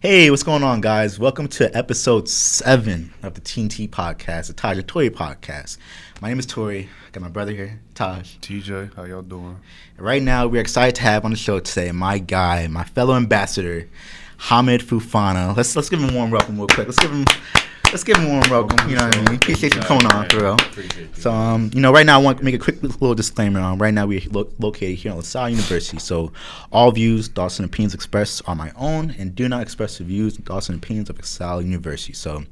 Hey, what's going on, guys? Welcome to episode 7 of the TNT podcast, the Tory podcast. My name is Tory. I got my brother here, Taj. TJ, how y'all doing? Right now, we're excited to have on the show today my guy, my fellow ambassador, Hammed Fofana. Let's give him a warm welcome real quick. Let's give him a warm welcome. You know what I mean? Appreciate you coming on, for real. So, right now I want to make a quick little disclaimer. Right now we're located here at Salle University. So, all views, thoughts, and opinions expressed are my own, and do not express the views, thoughts, and opinions of Salle University. So,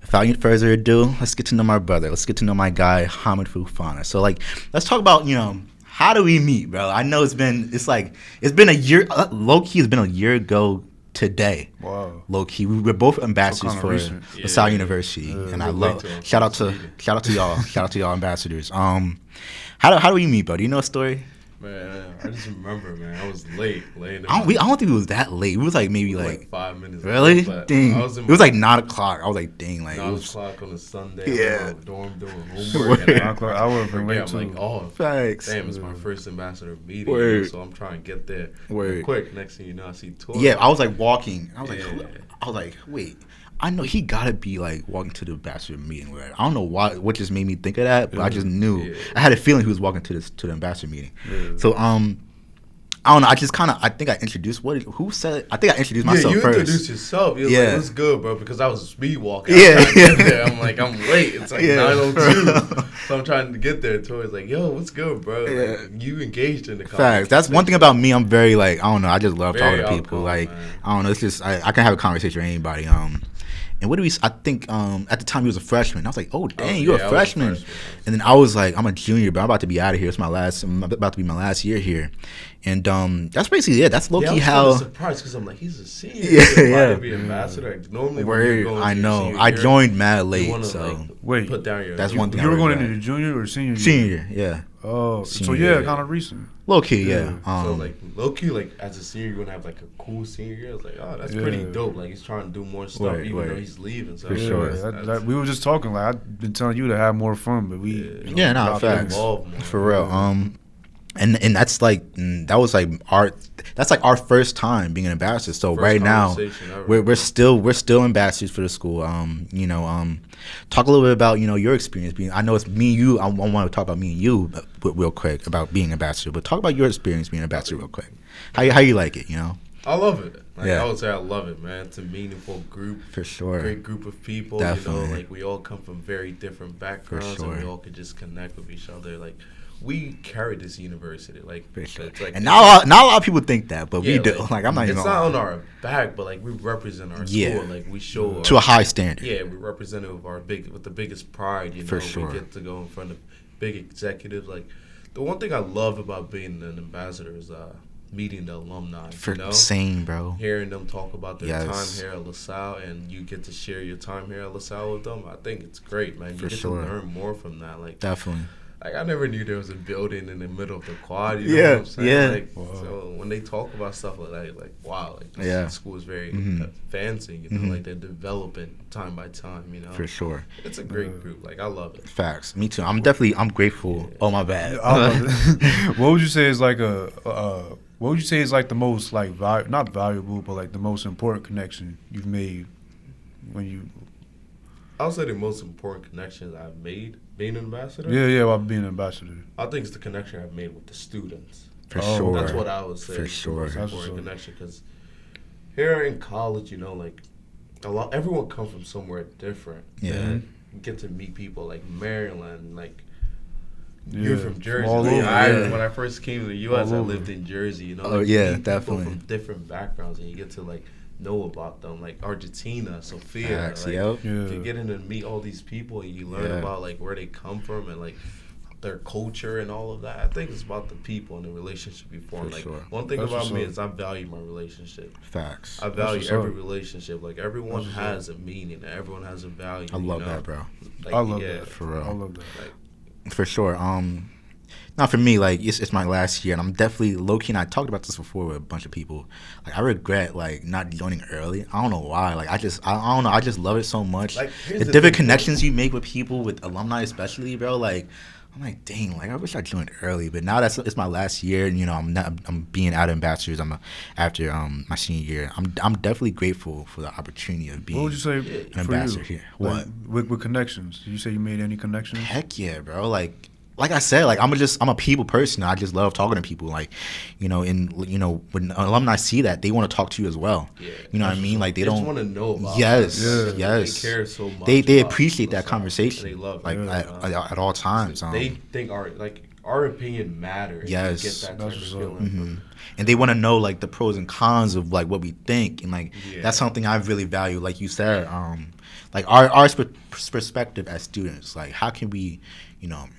without any further ado, let's get to know my brother. Let's get to know my guy, Hammed Fofana. So, let's talk about how do we meet, bro? I know it's been a year. Low key, it's been a year ago today. Wow. Low key, we're both ambassadors for Salle University, and I love. Shout out to y'all. Shout out to y'all ambassadors. How do we meet, bro? Do you know a story? Man, I just remember, man, I was late. I don't think it was that late. It was maybe 5 minutes. Really? Late, dang. It was 9 o'clock. I was like, dang. 9 o'clock on a Sunday. Yeah. Dorm doing homework. 9 o'clock. I would have been late too. I'm like, facts. Damn, it's my first ambassador meeting. So I'm trying to get there. Quick. Next thing you know, I see Tory. Yeah, I was walking. I was like, wait. I know he gotta be walking to the ambassador meeting. Right? I don't know what just made me think of that, but I just knew. Yeah. I had a feeling he was walking to the ambassador meeting. Yeah. So I don't know. I think I introduced. Who said? I think I introduced myself first. You introduced yourself. You was like, "What's good, bro?" Because I was speed walking. Yeah. I'm like, I'm late. It's 9:02. So I'm trying to get there. Tory's like, "Yo, what's good, bro?" Yeah. You engaged in the conversation. Facts. That's one thing about me. I'm very I don't know. I just love talking to people. Man. I don't know. It's just I can have a conversation with anybody. And what do we? I think at the time he was a freshman. I was like, "Oh dang, you're a freshman." And then I was like, "I'm a junior, but I'm about to be out of here. I'm about to be my last year here." And that's basically it. That's low key how. I was surprised because I'm like, he's a senior. Yeah. To be ambassador. Normally, I know. I joined mad late, wait. Put down your. That's one thing. You were going into the junior or senior? Senior, yeah. Oh, so yeah, kind of recent. Low key, yeah. So low key, as a senior, you're gonna have a cool senior year. I was like, oh, that's pretty dope. He's trying to do more stuff, even though he's leaving. So for sure. We were just talking. I've been telling you to have more fun, but we. Facts. For real. And that's that was our first time being an ambassador. So right now we're still ambassadors for the school. Talk a little bit about your experience being. I know it's me and you. I want to talk about me and you real quick about being ambassador. But talk about your experience being ambassador real quick. How you like it? I love it. I would say I love it, man. It's a meaningful group. For sure. Great group of people. Definitely. We all come from very different backgrounds, and we all could just connect with each other. We carry this university, for sure. And not a lot of people think that, but we do. I'm not even. It's not on our back, but we represent our school. We show to a high standard. Yeah, we represent it with the biggest pride. For sure. We get to go in front of big executives. The one thing I love about being an ambassador is meeting the alumni. Same, bro. Hearing them talk about their time here at LaSalle, and you get to share your time here at LaSalle with them. I think it's great, man. You get to learn more from that. Definitely. I never knew there was a building in the middle of the quad. You know what I'm saying? So when they talk about stuff like that, wow, this school is very fancy. They're developing time by time. For sure. It's a great group. I love it. Facts. Me too. I'm grateful. Yeah. Oh my bad. What would you say is what would you say is the most not valuable, but the most important connection you've made when you? I'll say the most important connections I've made being an ambassador. Yeah, about being an ambassador. I think it's the connection I've made with the students. For sure. That's what I would say. For sure. The most important connection, because here in college, everyone comes from somewhere different. Yeah. And you get to meet people like Maryland, you're from Jersey. When I first came to the U.S., I lived in Jersey. Definitely. People from different backgrounds, and you get to know about them, Argentina, Sophia. You get in to meet all these people, and you learn about where they come from and their culture and all of that. I think it's about the people and the relationship you form. One thing about me is I value my relationship. Facts. I value every relationship. Everyone has a meaning. Everyone has a value. I love that, bro. I love that. For real. I love that. For sure. Not for me, it's my last year, and I'm definitely low-key, and I talked about this before with a bunch of people. I regret, not joining early. I don't know why. I don't know. I just love it so much. The different connections you make with people, with alumni especially, bro. I'm like, dang, like I wish I joined early, but now it's my last year, and I'm being out of ambassadors. After my senior year. I'm definitely grateful for the opportunity of being. What would you say an ambassador here? What with connections? Did you say you made any connections? Heck yeah, bro. Like I said, like I'm a people person. I just love talking to people. Like, when alumni see that, they want to talk to you as well. Yeah, you know what I mean? Like they just don't want to know about. Yes, it. yes. They care so much. They appreciate that conversation. They love like at all times. They think our opinion matters. Yes, get that type of feeling. Mm-hmm. And they want to know like the pros and cons of like what we think, and like that's something I really value. Like you said, like our perspective as students. Like how can we,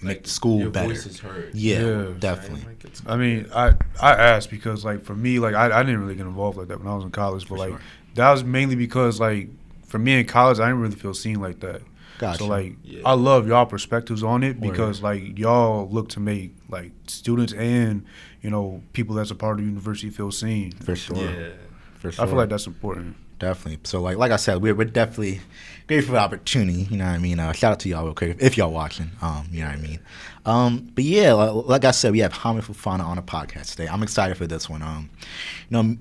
make the school your better? Voice is heard. Yeah, definitely. I mean, I asked because like for me, like I didn't really get involved like that when I was in college, but like that was mainly because like for me in college, I didn't really feel seen like that. Gotcha. So like I love y'all perspectives on it because like y'all look to make like students and people that's a part of the university feel seen. For sure. Yeah. For sure. I feel like that's important. Definitely. So like I said, we're definitely grateful for the opportunity. You know what I mean? Shout out to y'all real quick if y'all watching. You know what I mean? But yeah, like I said, we have Hammed Fofana on the podcast today. I'm excited for this one.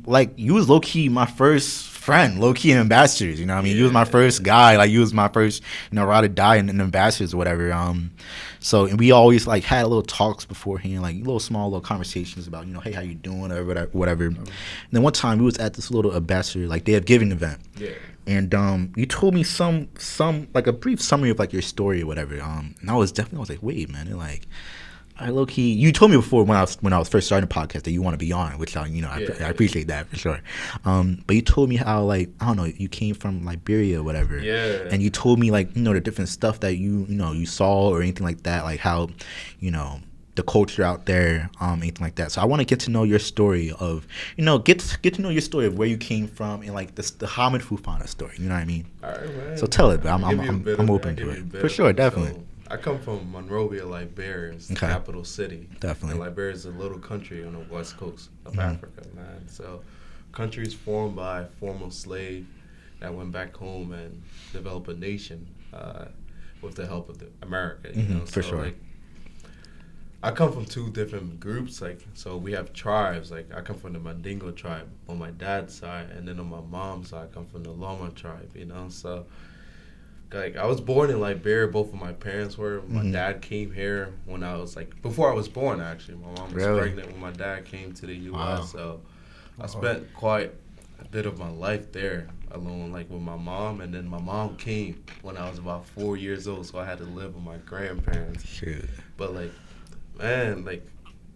Like you was low key my first friend, low key in ambassadors. You know what I mean? You was my first guy. Like you was my first, ride or die in ambassadors or whatever. So and we always like had little talks beforehand, like small conversations about hey, how you doing or whatever. And then one time we was at this little ambassador like day of giving event. Yeah. And you told me some like a brief summary of like your story or whatever. And I was like, wait, man, like. I low key. You told me before when I was first starting the podcast that you want to be on, which I appreciate that for sure. But you told me how like I don't know, you came from Liberia or whatever. Yeah. And you told me like the different stuff that you saw or anything like that, like how the culture out there, anything like that. So I want to get to know your story of get to know your story of where you came from and like the Hammed Fofana story. You know what I mean? All right, man. So tell it, but I'm open to it for sure, definitely. So, I come from Monrovia, Liberia. It's the capital city. Definitely. And Liberia is a little country on the west coast of Africa, man. So, country is formed by former slave that went back home and developed a nation with the help of America. For sure. Like, I come from two different groups. So we have tribes. Like I come from the Mandingo tribe on my dad's side, and then on my mom's side, I come from the Loma tribe. So. Like I was born in Liberia. Both of my parents were. My dad came here when I was before I was born. Actually, my mom was pregnant when my dad came to the U.S. Wow. So I spent quite a bit of my life there alone, with my mom. And then my mom came when I was about 4 years old, so I had to live with my grandparents. Shoot. But man,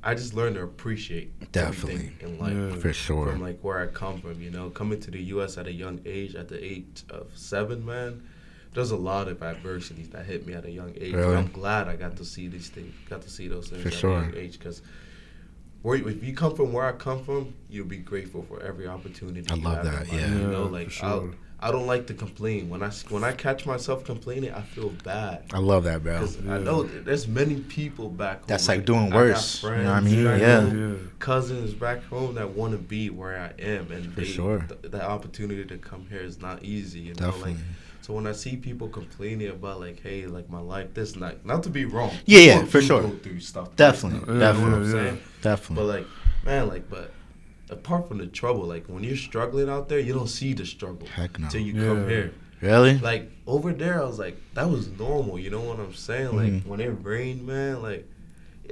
I just learned to appreciate everything in life. For sure. From where I come from, coming to the U.S. at a young age, at the age of 7, man. There's a lot of adversities that hit me at a young age. Really? I'm glad I got to see these things, those things at a young age. Because if you come from where I come from, you'll be grateful for every opportunity. I love that. For sure. I don't like to complain. When I catch myself complaining, I feel bad. I love that, bro. Because I know there's many people back home that's doing worse. Friends, you know what I mean? Cousins back home that want to be where I am, and sure. The opportunity to come here is not easy. Definitely. So when I see people complaining about hey, my life, this not to be wrong. Yeah, for sure. Go through stuff. Definitely. But but apart from the trouble, when you're struggling out there, you don't see the struggle. Heck no. Till you come here. Really? Over there, I was that was normal. You know what I'm saying? When it rained, man,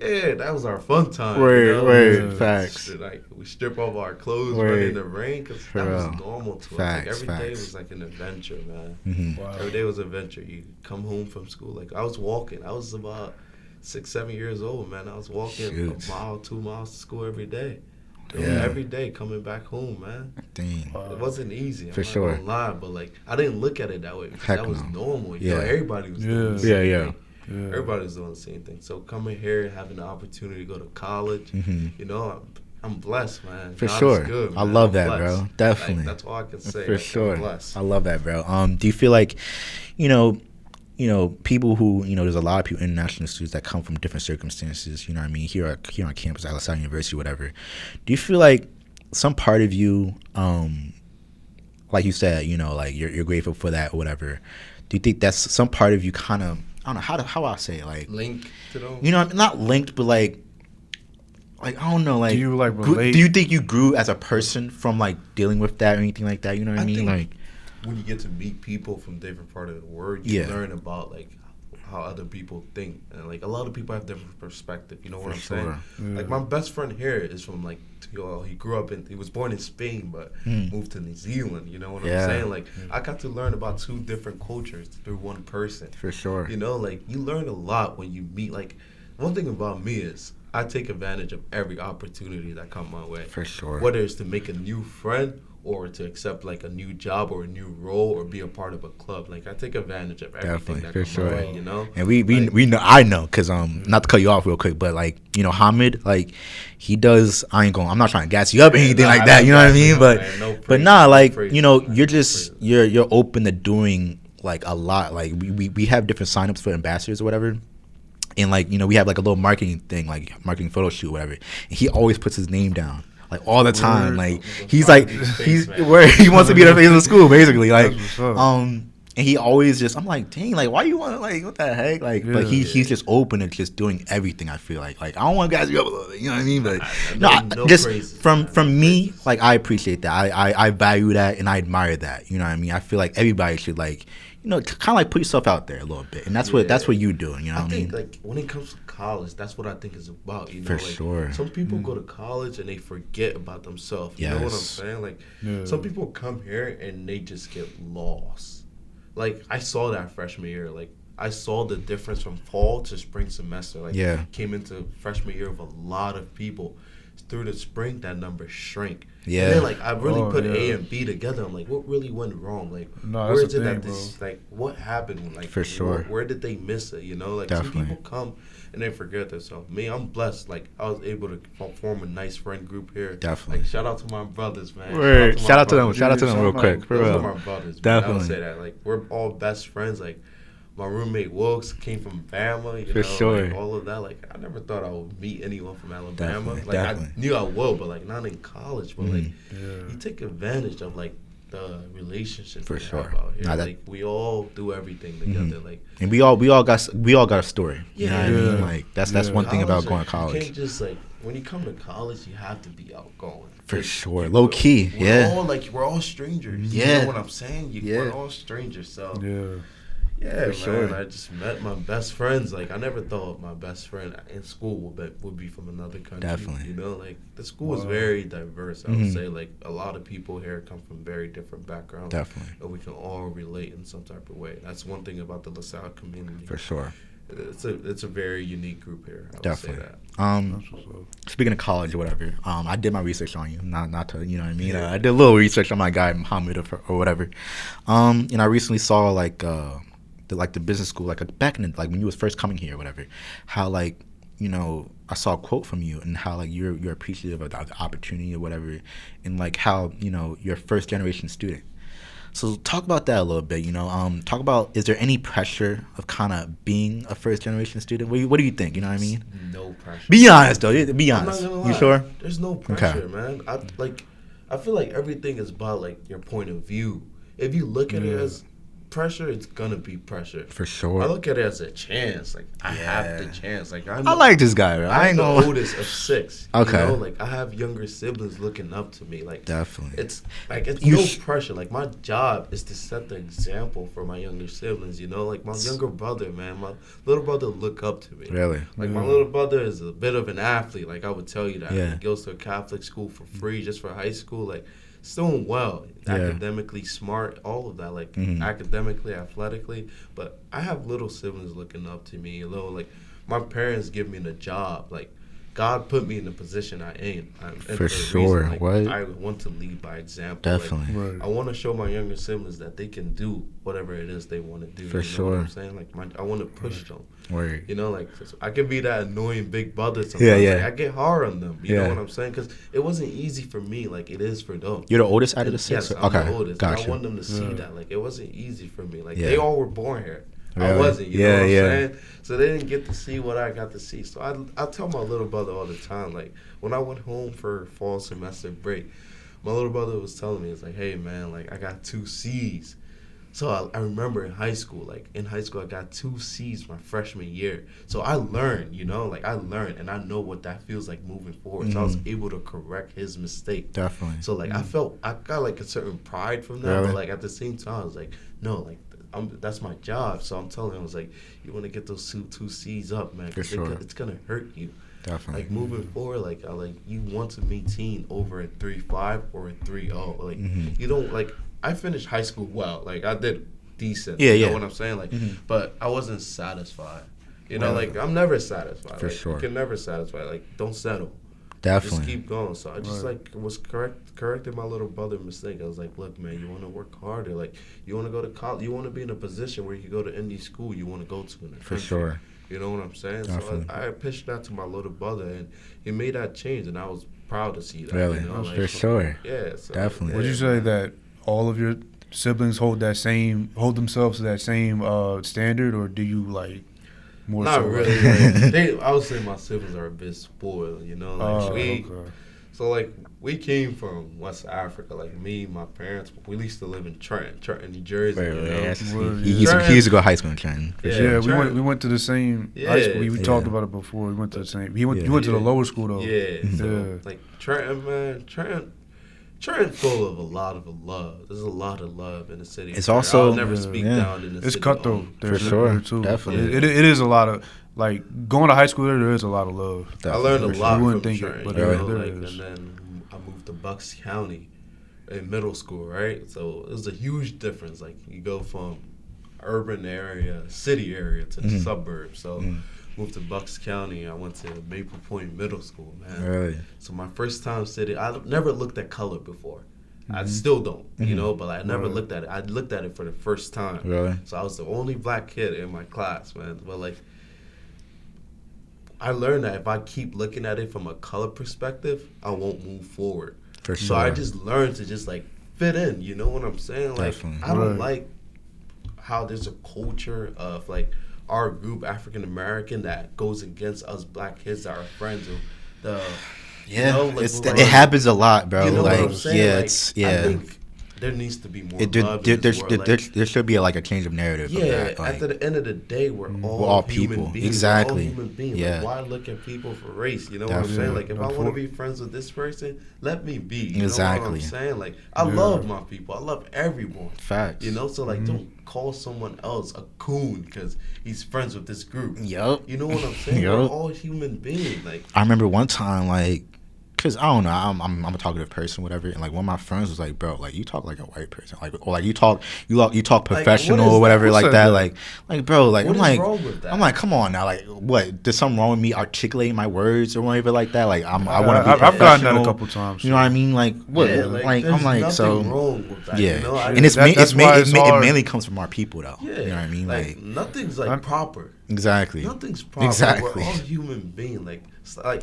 yeah, that was our fun time. Word, facts. We strip off our clothes, run in the rain, because that was normal to us. Every day was an adventure, man. Wow. Every day was an adventure. You come home from school. I was walking. I was about 6, 7 years old, man. I was walking a mile, 2 miles to school every day. Every day coming back home, man. Dang. It wasn't easy. I'm for sure. Not gonna lie, but I didn't look at it that way because that was normal. Everybody was doing the same thing. Everybody's doing the same thing. So coming here and having the opportunity to go to college, I'm blessed, man. For God sure. is good, man. I love that, bro. Definitely. That's all I can say. For sure. I'm blessed. I love that, bro. Do you feel people who, there's a lot of people, international students that come from different circumstances, you know what I mean, here on campus at Salle University, whatever. Do you feel like some part of you, like you said, you're grateful for that or whatever. Do you think that's some part of you kind of I don't know how I say it, like link to them. You know, not linked, but like I don't know, like do you like relate? Do you think you grew as a person from like dealing with that or anything like that? You know what I mean? Like when you get to meet people from different part of the world, you learn about like how other people think, and like a lot of people have different perspective. You know what I'm saying? Yeah. Like my best friend here is from like he grew up he was born in Spain but moved to New Zealand. You know what I'm saying? Like I got to learn about 2 different cultures through one person. For sure. You know, like you learn a lot when you meet. Like one thing about me is I take advantage of every opportunity that come my way. For sure. Whether it's to make a new friend or to accept like a new job or a new role or be a part of a club, like I take advantage of everything that comes my way, you know. And we know, I know, cause not to cut you off real quick, but like you know Hammed, like he does. I'm not trying to gas you up or anything like that, you know what I mean? But nah, like you know, you're open to doing like a lot. Like we have different signups for ambassadors or whatever. And like you know we have like a little marketing thing, like marketing photo shoot, or whatever. And he always puts his name down. Like all the time, like he's where he wants to be the face of the school, basically. Like, and he always just, I'm like, dang, like why you want to like what the heck, like? But he's just open to just doing everything. I feel like I don't want to gas you up a little bit, you know what I mean? But no, just crazy, from me, like I appreciate that. I value that and I admire that. You know what I mean? I feel like everybody should like. You know, kind of like put yourself out there a little bit, and that's what you doing. You know what I mean? Like when it comes to college, that's what I think it's about. You know, for like, sure. Some people go to college and they forget about themselves. You know what I'm saying? Like some people come here and they just get lost. Like I saw that freshman year. Like I saw the difference from fall to spring semester. Like came into freshman year with a lot of people. Through the spring, that number shrank. Yeah. And then, like, I really put A and B together. I'm like, what really went wrong? Like, where is it that this, like, what happened? Like, for sure. Where did they miss it? You know, like, some people come and they forget themselves. Me, I'm blessed. Like, I was able to form a nice friend group here. Definitely. Like, shout out to my brothers, man. Shout out to them. Shout out to them real quick. For real. Those are my brothers. Definitely. I would say that. Like, we're all best friends. Like, my roommate Wilkes came from Bama, you know, sure. Like all of that. Like I never thought I would meet anyone from Alabama. Definitely, I knew I would, but like not in college. But like you take advantage of like the relationships for sure. Have out here. Like we all do everything together. Like and we all got a story. You know what I mean? Like that's one thing about going to college. You can't just like when you come to college, you have to be outgoing. For sure, low key. We're all strangers. You know what I'm saying? We're all strangers. So yeah, man. Sure. I just met my best friends. Like I never thought my best friend in school would be from another country. Definitely. You know, like the school is very diverse. I would say like a lot of people here come from very different backgrounds. Definitely. And we can all relate in some type of way. That's one thing about the LaSalle community. For sure. It's a very unique group here. I Definitely. Would say that. Speaking of college or whatever, I did my research on you. Not to you know what I mean. I did a little research on my guy Hammed or whatever. And I recently saw like the business school like back in like when you was first coming here or whatever, how like you know I saw a quote from you and how like you're appreciative of the opportunity or whatever, and like how you know you're a first generation student. So talk about that a little bit. You know, talk about is there any pressure of kind of being a first generation student? What do you think? You know what I mean? No pressure. Be honest though. Be honest. You sure? There's no pressure, man. I feel like everything is about like your point of view. If you look at it as pressure, it's gonna be pressure. For sure. I look at it as a chance. Like I have the chance. Like I like this guy, bro. I'm the oldest of 6. Okay. You know? Like I have younger siblings looking up to me. Like definitely. It's like it's no pressure. Like my job is to set the example for my younger siblings. You know, like my younger brother, man. My little brother look up to me. Really. Like my little brother is a bit of an athlete. Like I would tell you that. Yeah. He goes to a Catholic school for free just for high school. Like. It's doing well, academically smart, all of that, like academically, athletically. But I have little siblings looking up to me. Like my parents give me the job. Like God put me in the position I am. For sure. Like, what? I want to lead by example. Definitely. Like, I want to show my younger siblings that they can do whatever it is they want to do. For sure. Know what I'm saying? Like I want to push them. Word. You know, like I can be that annoying big brother sometimes. Yeah. Like, I get hard on them. You know what I'm saying? Because it wasn't easy for me like it is for them. You're the oldest out of the 6? Yes, I'm the oldest. Gotcha. I want them to see that. Like it wasn't easy for me. Like they all were born here. Really? I wasn't. You know what I'm saying? So they didn't get to see what I got to see. So I tell my little brother all the time. Like when I went home for fall semester break, my little brother was telling me, it's like, hey man, like I got 2 C's. So I remember in high school, I got 2 C's my freshman year. So I learned, and I know what that feels like moving forward. So I was able to correct his mistake. Definitely. So I got like a certain pride from that, but like at the same time, I was like, no, like that's my job. So I'm telling him, I was like, you want to get those 2 C's up, man. For sure. It's gonna hurt you. Definitely. Like moving forward, you want to maintain over a 3.5 or a 3.0. Like you don't like. I finished high school well. Like I did decent. Yeah, you know what I'm saying? Like, but I wasn't satisfied. You know, like I'm never satisfied. For like, sure. You can never satisfy. Like, don't settle. Definitely. Just keep going. So I just was correcting my little brother's mistake. I was like, look, man, you want to work harder. Like, you want to go to college. You want to be in a position where you can go to any school you want to go to in the country. For sure. You know what I'm saying? Definitely. So I pitched that to my little brher, and he made that change, and I was proud to see that. Really? You know? For sure. Yeah. So, Definitely. Would you say that all of your siblings hold themselves to that same standard, or do you like more? Not so really. I would say my siblings are a bit spoiled. You know, okay. So like we came from West Africa. Like me, my parents, we used to live in Trenton, New Jersey. He used to go to high school in Trenton. Yeah, we went to the same high school. We talked about it before. We went to the same. You went to the lower school though. Yeah. So, like Trenton, man, Trenton full of a lot of love. There's a lot of love in the city. It's also I'll never speak down in the city. It's cutthroat for sure. Too. Definitely. It is a lot of like going to high school. There is a lot of love. I learned a lot from think Trenton, it, but there is. And then I moved to Bucks County in middle school, right? So it was a huge difference. Like you go from urban area, city area to the suburbs. So moved to Bucks County. I went to Maple Point Middle School, man. Really? So my first time sitting, I never looked at color before. I still don't, you know, but I never looked at it. I looked at it for the first time. Really? So I was the only black kid in my class, man. But like, I learned that if I keep looking at it from a color perspective, I won't move forward. For sure. So I just learned to just like fit in. You know what I'm saying? Like, Definitely. I don't like how there's a culture of like our group, African American, that goes against us black kids that are friends of the. Yeah, you know, like, it happens a lot, bro. You know like, what I'm saying? yeah, like, it's yeah. I think there needs to be more love in this world. There should be like a change of narrative. Yeah, of that. Like, at the end of the day, we're all human people. beings. Exactly. We're all human beings. Yeah. Like, why look at people for race? You know Definitely. what I'm saying? Like, if I want to be friends with this person, let me be. You exactly. know what I'm saying? Like, I love my people. I love everyone. Facts. You know, so like, don't call someone else a coon because he's friends with this group. Yup. You know what I'm saying? We're all human beings. Like, I remember one time, like. Cause I don't know, I'm a talkative person, whatever, and like one of my friends was like, "Bro, like you talk like a white person, like or like you talk professional or whatever like that, like bro, like what I'm is wrong with that? I'm like, come on now, like what? There's something wrong with me articulating my words or whatever like that? Like I want to be professional. I've gotten that a couple times. You know what I mean? Like what? Yeah, like I'm like so. Wrong with that, yeah, you know? and it mainly comes from our people though. Yeah, you know what I mean? Like nothing's like proper. Exactly. Nothing's proper. Exactly. We're all human beings. Like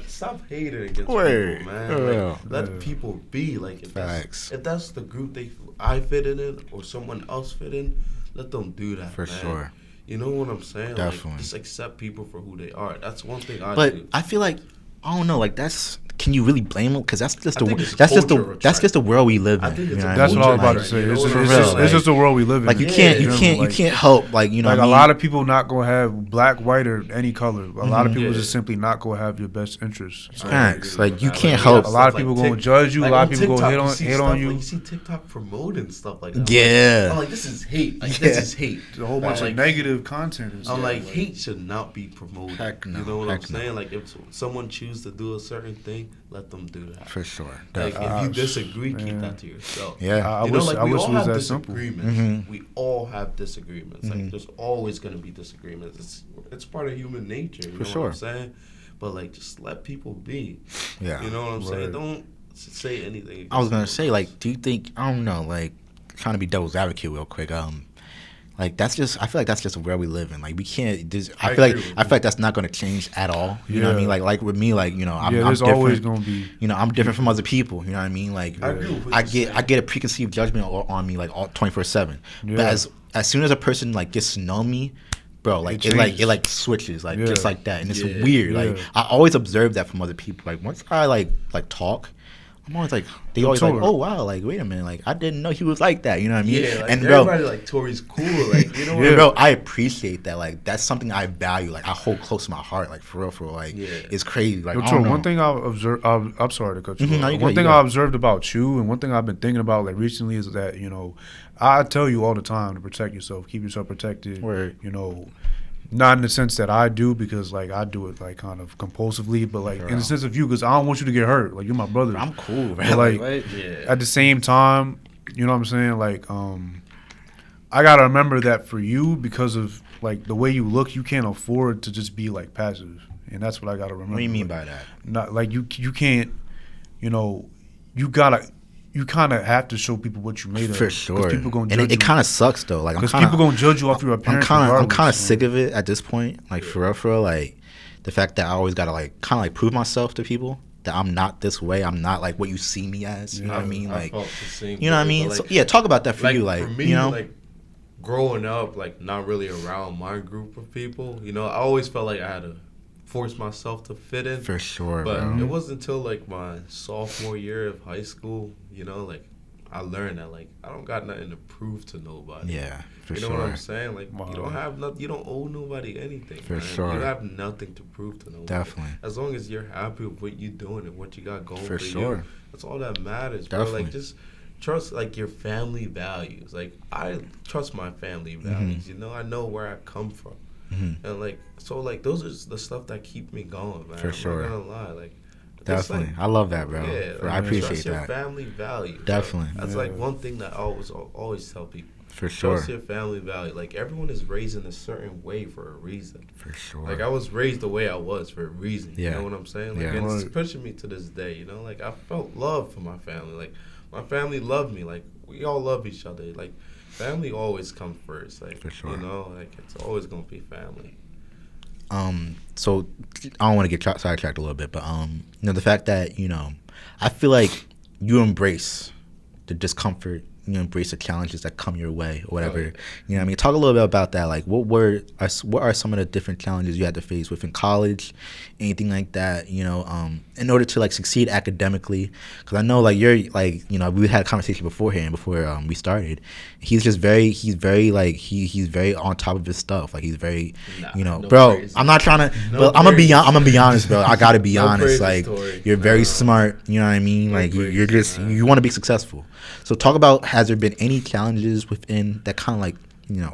stop hating against people, man. Like, let people be. Like if that's the group I fit in or someone else fit in, let them do that. For man. Sure. You know what I'm saying? Definitely. Like, just accept people for who they are. That's one thing I do. But I feel like I don't know. Like that's. Can you really blame them? Because that's just the world we live in. I think that's what I was about to say. It's just the world we live in. Like you can't help. Like you know, like a lot of people not gonna have black, white, or any color. A lot of people just simply not gonna have your best interests. Facts. Like you can't help. A lot of people gonna judge you. A lot of people gonna hate on you. You see TikTok promoting stuff like that. Yeah. I'm like, this is hate. Like this is hate. There's a whole bunch of negative content. I'm like, hate should not be promoted. Heck no. You know what I'm saying? Like if someone chooses to do a certain thing, let them do that. For sure. Like if you disagree, keep that to yourself. Yeah. I wish it was that simple. We all have disagreements. Like there's always gonna be disagreements. It's part of human nature. You know what I'm saying? But like, just let people be. Yeah. You know what I'm saying? Don't say anything. I was gonna say, like, do you think? I don't know. Like, trying to be devil's advocate real quick. Like that's just. I feel like that's just where we live in. Like we can't. I feel like that's not going to change at all. You know what I mean? Like with me, like you know, I'm there's different. Always going to be. You know, I'm different from other people. You know what I mean? Like I get a preconceived judgment on me like all 24/7. But as soon as a person like gets to know me, bro, like it switches like just like that, and it's weird. Like I always observe that from other people. Like once I like talk. I'm always like, they always like, oh wow, like wait a minute, like I didn't know he was like that. You know what I mean? Yeah, like, and everybody like Tory's cool, like you know. And bro, I appreciate that. Like that's something I value. Like I hold close to my heart. Like for real. Like it's crazy. Like I don't know. One thing I observed. I'm sorry to cut you off. No, One thing I observed about you, and one thing I've been thinking about like recently is that I tell you all the time to protect yourself, keep yourself protected. Word. Not in the sense that I do, because like I do it like kind of compulsively, but like in the sense of you, because I don't want you to get hurt. Like you're my brother. I'm cool, man. But, like at the same time, you know what I'm saying? Like I gotta remember that for you, because of like the way you look, you can't afford to just be like passive, and that's what I gotta remember. What do you mean by that? Not like you can't. You kind of have to show people what you made of. For sure. People gonna judge and it kind of sucks though. Like because people gonna judge you off your appearance. I'm kind of sick of it at this point. Like for real. Like the fact that I always gotta like kind of like prove myself to people that I'm not this way. I'm not like what you see me as. You know what I mean? Like you know what I mean? Like, so, talk about that for you. Like for me, like growing up, like not really around my group of people. I always felt like I had to force myself to fit in. For sure, but bro. it wasn't until like my sophomore year of high school, like I learned that like I don't got nothing to prove to nobody. Yeah, for sure. You know what I'm saying? Like you don't have nothing. You don't owe nobody anything. For sure. You have nothing to prove to nobody. Definitely. As long as you're happy with what you're doing and what you got going for sure. you, that's all that matters. Definitely. Bro. Like just trust like your family values. Like I trust my family values. I know where I come from. And like so like those are the stuff that keep me going, man. For sure. I'm not gonna lie, like definitely. I love that, bro. Yeah, I appreciate trust that. your family values. Definitely. That's like one thing that I always tell people. For sure. Trust your family value. Like everyone is raised in a certain way for a reason. For sure. Like I was raised the way I was for a reason. Yeah. You know what I'm saying? Like and it's pushing me to this day. Like I felt love for my family. Like my family loved me. Like we all love each other. Like family always comes first. Like for sure. Like it's always gonna be family. So I don't want to get sidetracked a little bit, but the fact that I feel like you embrace the discomfort, embrace the challenges that come your way or whatever. You know what I mean? Talk a little bit about that. Like what are some of the different challenges you had to face within college, anything like that, in order to like succeed academically? Because I know like you're like, we had a conversation beforehand before we started. He's very on top of his stuff. Like he's very, bro, praise. I'm not trying to, but I'm gonna be honest, bro. I gotta be honest. Like you're very smart. You know what I mean? Like you're just, you want to be successful. So talk about, has there been any challenges within that kind of like,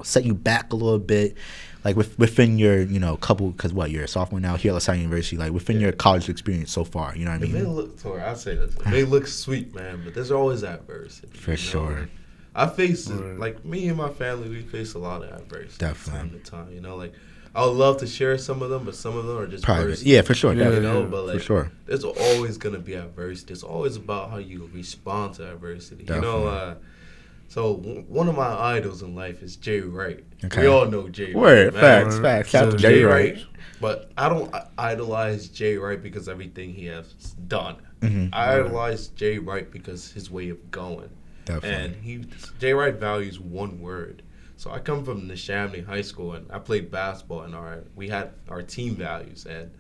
set you back a little bit, like within your, couple, because you're a sophomore now here at Salle University, like within your college experience so far, you know what I mean? It may look, Tory, I'll say this, it may look sweet, man, but there's always adversity. For sure. Like, I face it, like me and my family, we face a lot of adversity. Definitely. Time to time, like I would love to share some of them, but some of them are just private. personal. Yeah, for sure. But like, for sure. There's always gonna be adversity. It's always about how you respond to adversity. Definitely. So one of my idols in life is Jay Wright. Okay. We all know Jay Wright. Facts. Shout out to Jay Wright. But I don't idolize Jay Wright because everything he has done. I idolize Jay Wright because his way of going. Definitely. And Jay Wright values one word. So I come from Neshaminy High School, and I played basketball, and we had our team values, and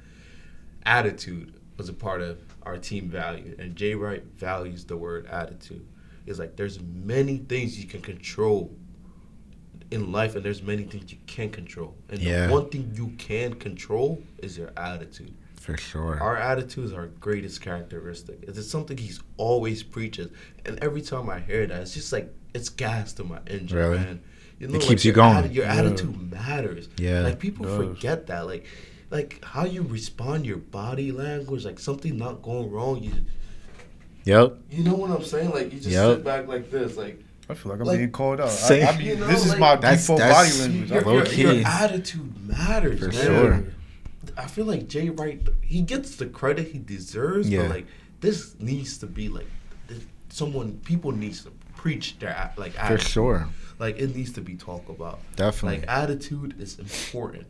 attitude was a part of our team value. And Jay Wright values the word attitude. It's like there's many things you can control in life, and there's many things you can't control. And the one thing you can control is your attitude. For sure. Our attitude is our greatest characteristic. It's something he's always preaches. And every time I hear that, it's just like, it's gas to my engine, man. It keeps you going. Your attitude matters. Yeah. Like, people forget that. Like how you respond, your body language, like something not going wrong, Yep. You know what I'm saying? Like, you just sit back like this, like. I feel like I'm being called out. This is my default body language. Your attitude matters, for man. sure. I feel like Jay Wright, he gets the credit he deserves, but like this needs to be like people needs to preach their like attitude. For sure. Like it needs to be talked about. Definitely. Like attitude is important.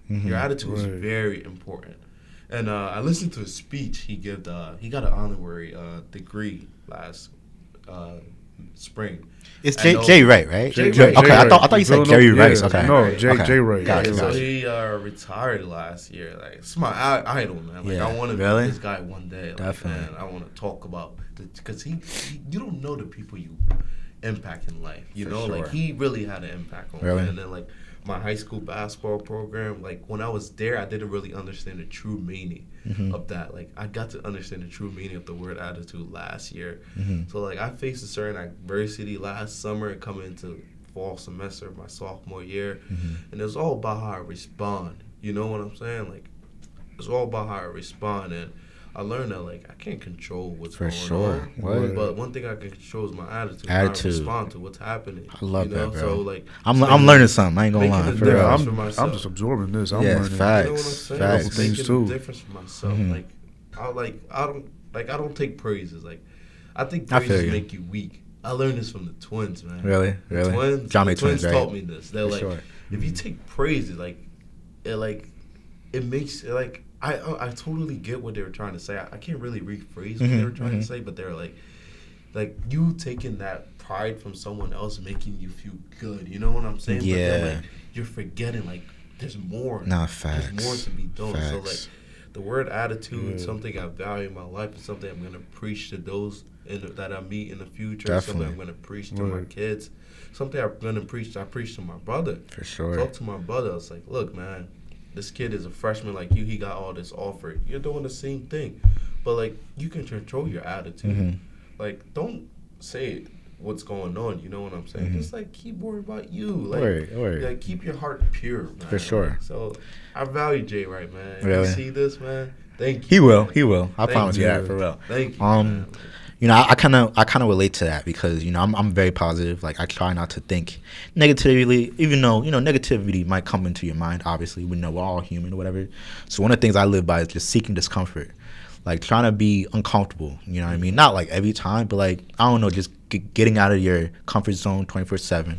Your attitude is very important. And I listened to his speech. He got an honorary degree last spring. It's Jay Wright, right? Jay Wright. Okay, I thought you said Jerry Rice. Yeah. Okay, No, Jay Wright. Gotcha. So he retired last year. Like, it's my idol, man. Like, I want to be this guy one day. Like, Definitely. Man, I want to talk about because you don't know the people you impact in life. You know, sure. like he really had an impact on me. And then like my high school basketball program, like when I was there, I didn't really understand the true meaning of that. Like I got to understand the true meaning of the word attitude last year. So like I faced a certain adversity last summer and coming into fall semester of my sophomore year, and it was all about how I respond. You know what I'm saying? Like it's all about how I respond, and I learned that like I can't control what's going on. What? But one thing I can control is my attitude. How I respond to what's happening. I love that, bro. So like I'm learning something. I ain't gonna lie. For real. I'm just absorbing this. I'm learning. Facts. You know what I'm saying? Facts. Making a difference for myself. I don't take praises. Like I think praises make you weak. I learned this from the twins, man. Really? The twins taught me this. They're like, if you take praises, it makes like. I totally get what they were trying to say. I can't really rephrase what they were trying to say, but they're like you taking that pride from someone else making you feel good. You know what I'm saying? Yeah. But then, like, you're forgetting like there's more. Facts. There's more to be done. Facts. So like the word attitude, something I value in my life, and something I'm gonna preach to those that I meet in the future. Definitely. Something I'm gonna preach to my kids. Something I'm gonna preach. I preach to my brother. For sure. Talk to my brother. I was like, look, man. This kid is a freshman like you. He got all this offered. You're doing the same thing. But, like, you can control your attitude. Like, don't say what's going on. You know what I'm saying? Just, like, keep worrying about you. Like, keep your heart pure, man. For sure. So, I value Jay Wright, man. Really? You see this, man? Thank He you. will. I promise you that, for real. Thank you, man. You know, I kind of relate to that because, you know, I'm very positive. Like, I try not to think negatively, even though, you know, negativity might come into your mind. Obviously, we know we're all human or whatever. So one of the things I live by is just seeking discomfort, like trying to be uncomfortable. You know what I mean? Not like every time, but like, I don't know, just getting out of your comfort zone 24/7.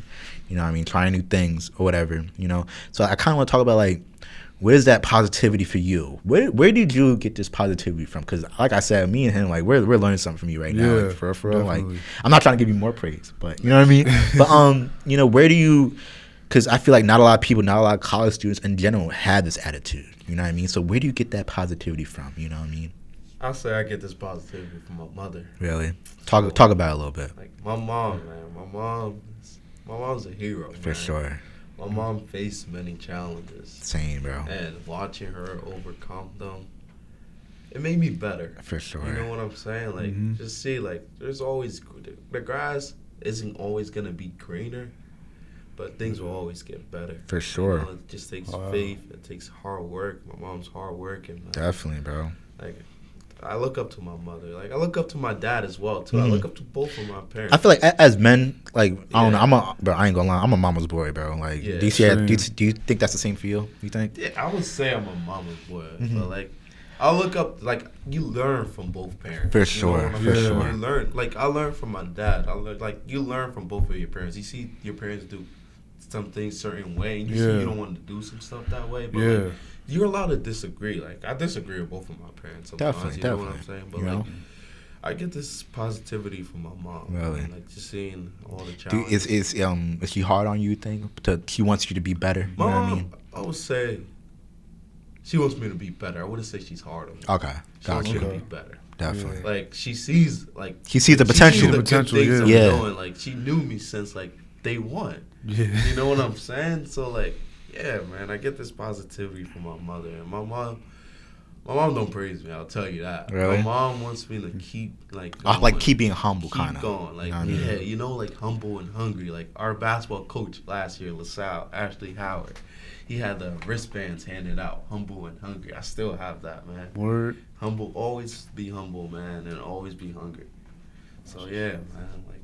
You know what I mean? Trying new things or whatever, you know? So I kind of want to talk about, like, where's that positivity for you? Where did you get this positivity from? Because like I said, me and him, like we're learning something from you right now. Like, for real. Like I'm not trying to give you more praise, but you know what I mean. But you know, where do you? Because I feel like not a lot of people, not a lot of college students in general have this attitude. You know what I mean? So where do you get that positivity from? You know what I mean? I'll say I get this positivity from my mother. Really? Talk about it a little bit. Like my mom, man. My mom's a hero. For sure. My mom faced many challenges. Same, bro. And watching her overcome them, it made me better. For sure. You know what I'm saying? Like, just see, like, there's always, the grass isn't always going to be greener, but things will always get better. For sure. You know, it just takes faith. It takes hard work. My mom's hard working. Definitely, bro. Like, I look up to my mother. Like, I look up to my dad as well, too. I look up to both of my parents. I feel like as men, like, I don't know. Bro, I ain't gonna lie. I'm a mama's boy, bro. Like, do you think that's the same for you? You think? Yeah, I would say I'm a mama's boy. But, like, I look up, like, you learn from both parents. For sure. For sure. You learn, like, I learned from my dad. You learn from both of your parents. You see your parents do some things certain way, and you see you don't want to do some stuff that way. But, like, you're allowed to disagree. Like, I disagree with both of my parents sometimes. Definitely. You know what I'm saying? But, like, I get this positivity from my mom. Really? Like, just seeing all the challenges. Is she hard on you, you think? She wants you to be better? You my know mom, what I mean? I would say she wants me to be better. I wouldn't say she's hard on me. Okay. She wants me to be better. Definitely. Like, she sees, like... She sees the potential. She sees the potential, things I'm doing. Like, she knew me since, like, day one. Yeah. You know what I'm saying? So, like... Yeah, man, I get this positivity from my mother. And my mom don't praise me, I'll tell you that. Really? My mom wants me to keep, like... Going, like, keep being humble, kind of. Keep going. Like, you know, like, humble and hungry. Like, our basketball coach last year, LaSalle, Ashley Howard, he had the wristbands handed out, humble and hungry. I still have that, man. Word. Humble, always be humble, man, and always be hungry. So, yeah, man, like...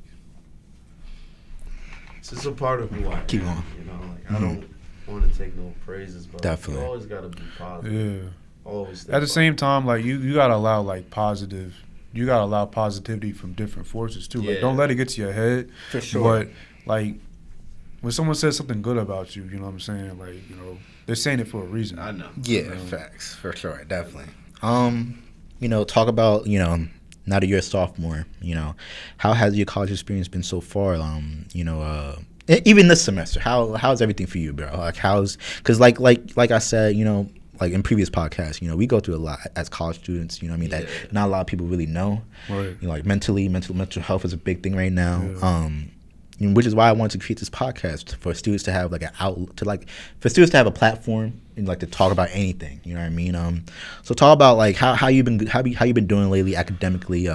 It's just a part of who I am. Keep on. You know, like, I don't... want to take no praises, but definitely you always gotta be positive. Yeah. Always. At the same time, like you gotta allow like positive. You gotta allow positivity from different forces too. Like don't let it get to your head. For sure. But like when someone says something good about you, you know what I'm saying? Like they're saying it for a reason. I know. Yeah, facts for sure, definitely. You know, talk about now that you're a sophomore, how has your college experience been so far? Even this semester, how's everything for you, bro? Like because like I said, like in previous podcasts, we go through a lot as college students, that not a lot of people really know. Right. Like mental health is a big thing right now. Yeah. Which is why I wanted to create this podcast for students to have like an outlet for students to have a platform and like to talk about anything. You know what I mean? So talk about like how you been doing lately academically,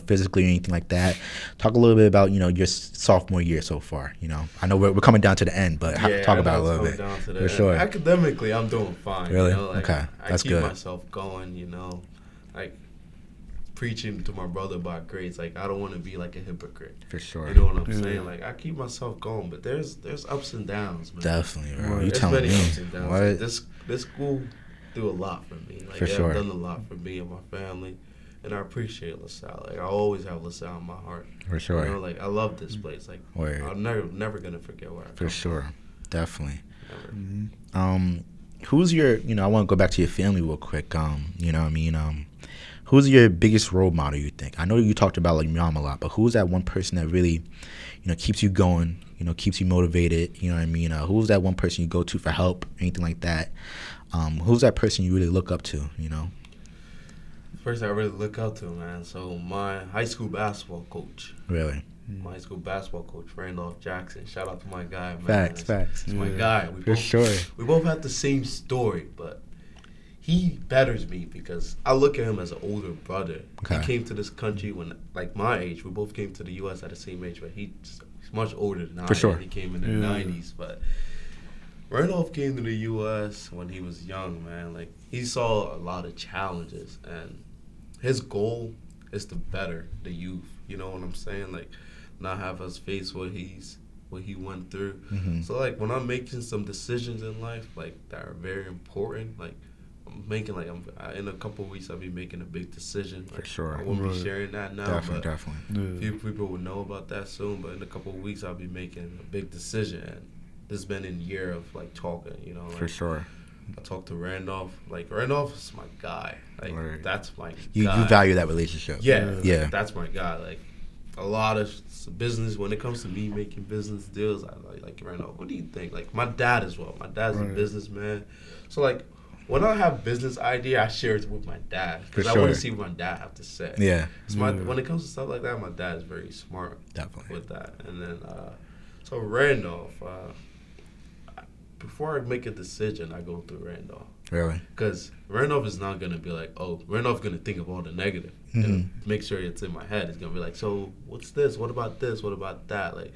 physically or anything like that. Talk a little bit about your sophomore year so far. I know we're coming down to the end, but talk about it a little bit. Down to the for end. Sure. Academically, I'm doing fine. Really? Okay, that's good. I keep myself going. Like preaching to my brother about grades. Like I don't want to be like a hypocrite. For sure. You know what I'm saying? Like I keep myself going, but there's ups and downs, man. Definitely, bro. Right. You telling me? Ups and downs. What? Like, this school do a lot for me. Like for sure. done a lot for me and my family, and I appreciate LaSalle. Like I always have LaSalle in my heart. For sure. Like I love this place. Like Word. I'm never gonna forget where I come For sure. from. Definitely. Never. Mm-hmm. Who's your? I want to go back to your family real quick. You know what I mean? Who's your biggest role model, you think? I know you talked about like mom a lot, but who's that one person that really, keeps you going, keeps you motivated, you know what I mean? Who's that one person you go to for help, anything like that? Who's that person you really look up to, First, I really look up to, man. So my high school basketball coach. Really? My high school basketball coach, Randolph Jackson. Shout out to my guy, man. Facts. It's my guy. We both have the same story, but he betters me because I look at him as an older brother. Okay. He came to this country when, like my age, we both came to the U.S. at the same age, but he's much older than I. For sure. He came in the 90s, but Randolph came to the U.S. when he was young, man. Like, he saw a lot of challenges, and his goal is to better the youth. You know what I'm saying? Like, not have us face what he went through. Mm-hmm. So, like, when I'm making some decisions in life, like, that are very important, like, in a couple of weeks I'll be making a big decision. Like, for sure. I won't be sharing that now, definitely. Few people will know about that soon. But in a couple of weeks I'll be making a big decision. And this has been a year of like talking, Like, for sure. I talked to Randolph. Like Randolph is my guy. Like that's my guy. You value that relationship. Yeah. That's my guy. Like a lot of business. When it comes to me making business deals, I like Randolph. What do you think? Like my dad as well. My dad's a businessman. So like, when I have business idea, I share it with my dad because I want to see what my dad have to say. Yeah. When it comes to stuff like that, my dad is very smart. Definitely. With that. And then, so Randolph, before I make a decision, I go through Randolph. Really? Because Randolph is not going to be like, Randolph's going to think of all the negative and make sure it's in my head. It's going to be like, so what's this? What about this? What about that? Like,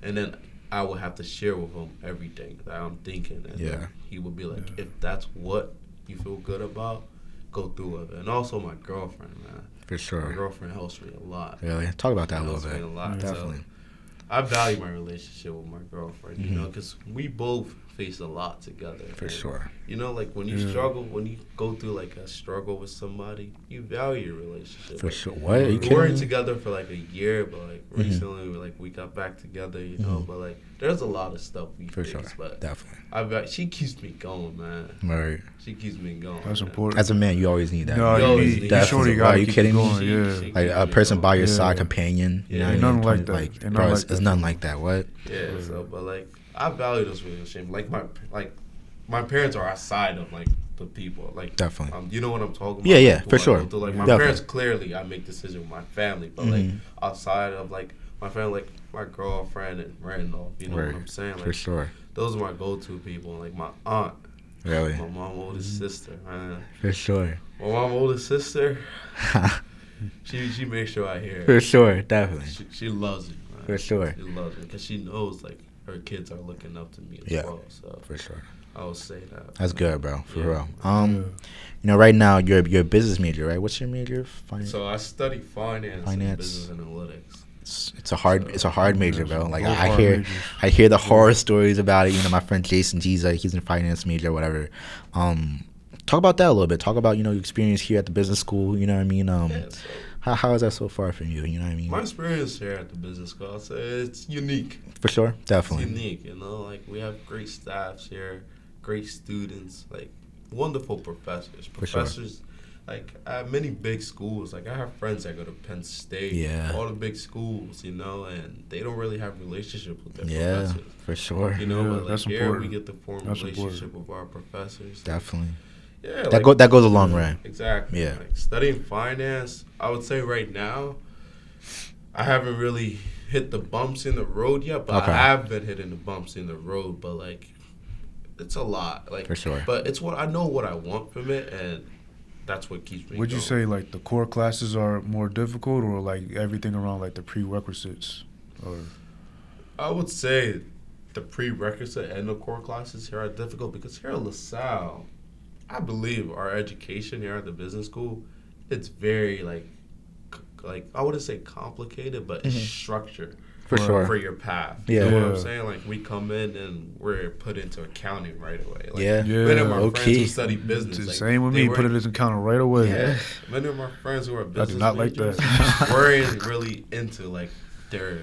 and then I will have to share with him everything that I'm thinking. And then he will be like, if that's what you feel good about, go through it. And also my girlfriend, man. For sure. My girlfriend helps me a lot. Really? Talk about that a little bit. Helps me a lot. Definitely. So I value my relationship with my girlfriend, because we both face a lot together. For sure. Like when you struggle, when you go through like a struggle with somebody, you value your relationship. For sure. What? We weren't together for like a year, but like recently, we got back together, but like there's a lot of stuff we face. Sure. But definitely. She keeps me going, man. Right. She keeps me going. That's important. As a man, you always need that. No, you definitely. Are you kidding me? Yeah. Like a person by your side, companion. Nothing like that. It's nothing like that. What? Yeah. So, but like I value those relationships. Like my parents are outside of like the people. Like definitely. You know what I'm talking about? Yeah, for sure. Like my parents, clearly I make decisions with my family, but like outside of like my family, like my girlfriend and Randolph, you know what I'm saying? Like, for sure. Those are my go-to people. Like my aunt. Really? My mom's oldest sister, man. For sure. My mom's oldest sister. she makes sure I hear it. For sure, definitely. She loves it, man. For sure. She loves it because she knows like her kids are looking up to me as well. So for sure. I would say that. That's good, bro. For real. Right now you're a business major, right? What's your major? Finance. So I study finance. And business analytics. It's a hard major, bro. Like I hear the horror stories about it. My friend Jason, he's in finance major or whatever. Talk about that a little bit. Talk about your experience here at the business school. You know what I mean? How is that so far from you? You know what I mean? My experience here at the business school, I'd say it's unique. For sure, definitely. It's unique, like we have great staffs here, great students, like wonderful professors. Professors like at many big schools, like I have friends that go to Penn State, all the big schools, you know, and they don't really have relationships with their professors. For sure. You know, but like that's here important. we get to form a relationship with our professors. Definitely. Yeah, that goes a long way. Exactly. Yeah. Like studying finance, I would say right now, I haven't really hit the bumps in the road yet, but I have been hitting the bumps in the road. But like, it's a lot. Like, for sure. But it's what I know what I want from it, and that's what keeps me. Would you say like the core classes are more difficult, or like everything around like the prerequisites, or? I would say the prerequisite and the core classes here are difficult because here at LaSalle, I believe our education here at the business school, it's very like I wouldn't say complicated, but it's structured for sure for your path. Yeah, you know what I'm saying? Like we come in and we're put into accounting right away. Like, yeah. Many of my friends who study business, it's the like, same with me. Put it into accounting right away. Yeah, many of my friends who are business I do not majors, like that. weren't really into like their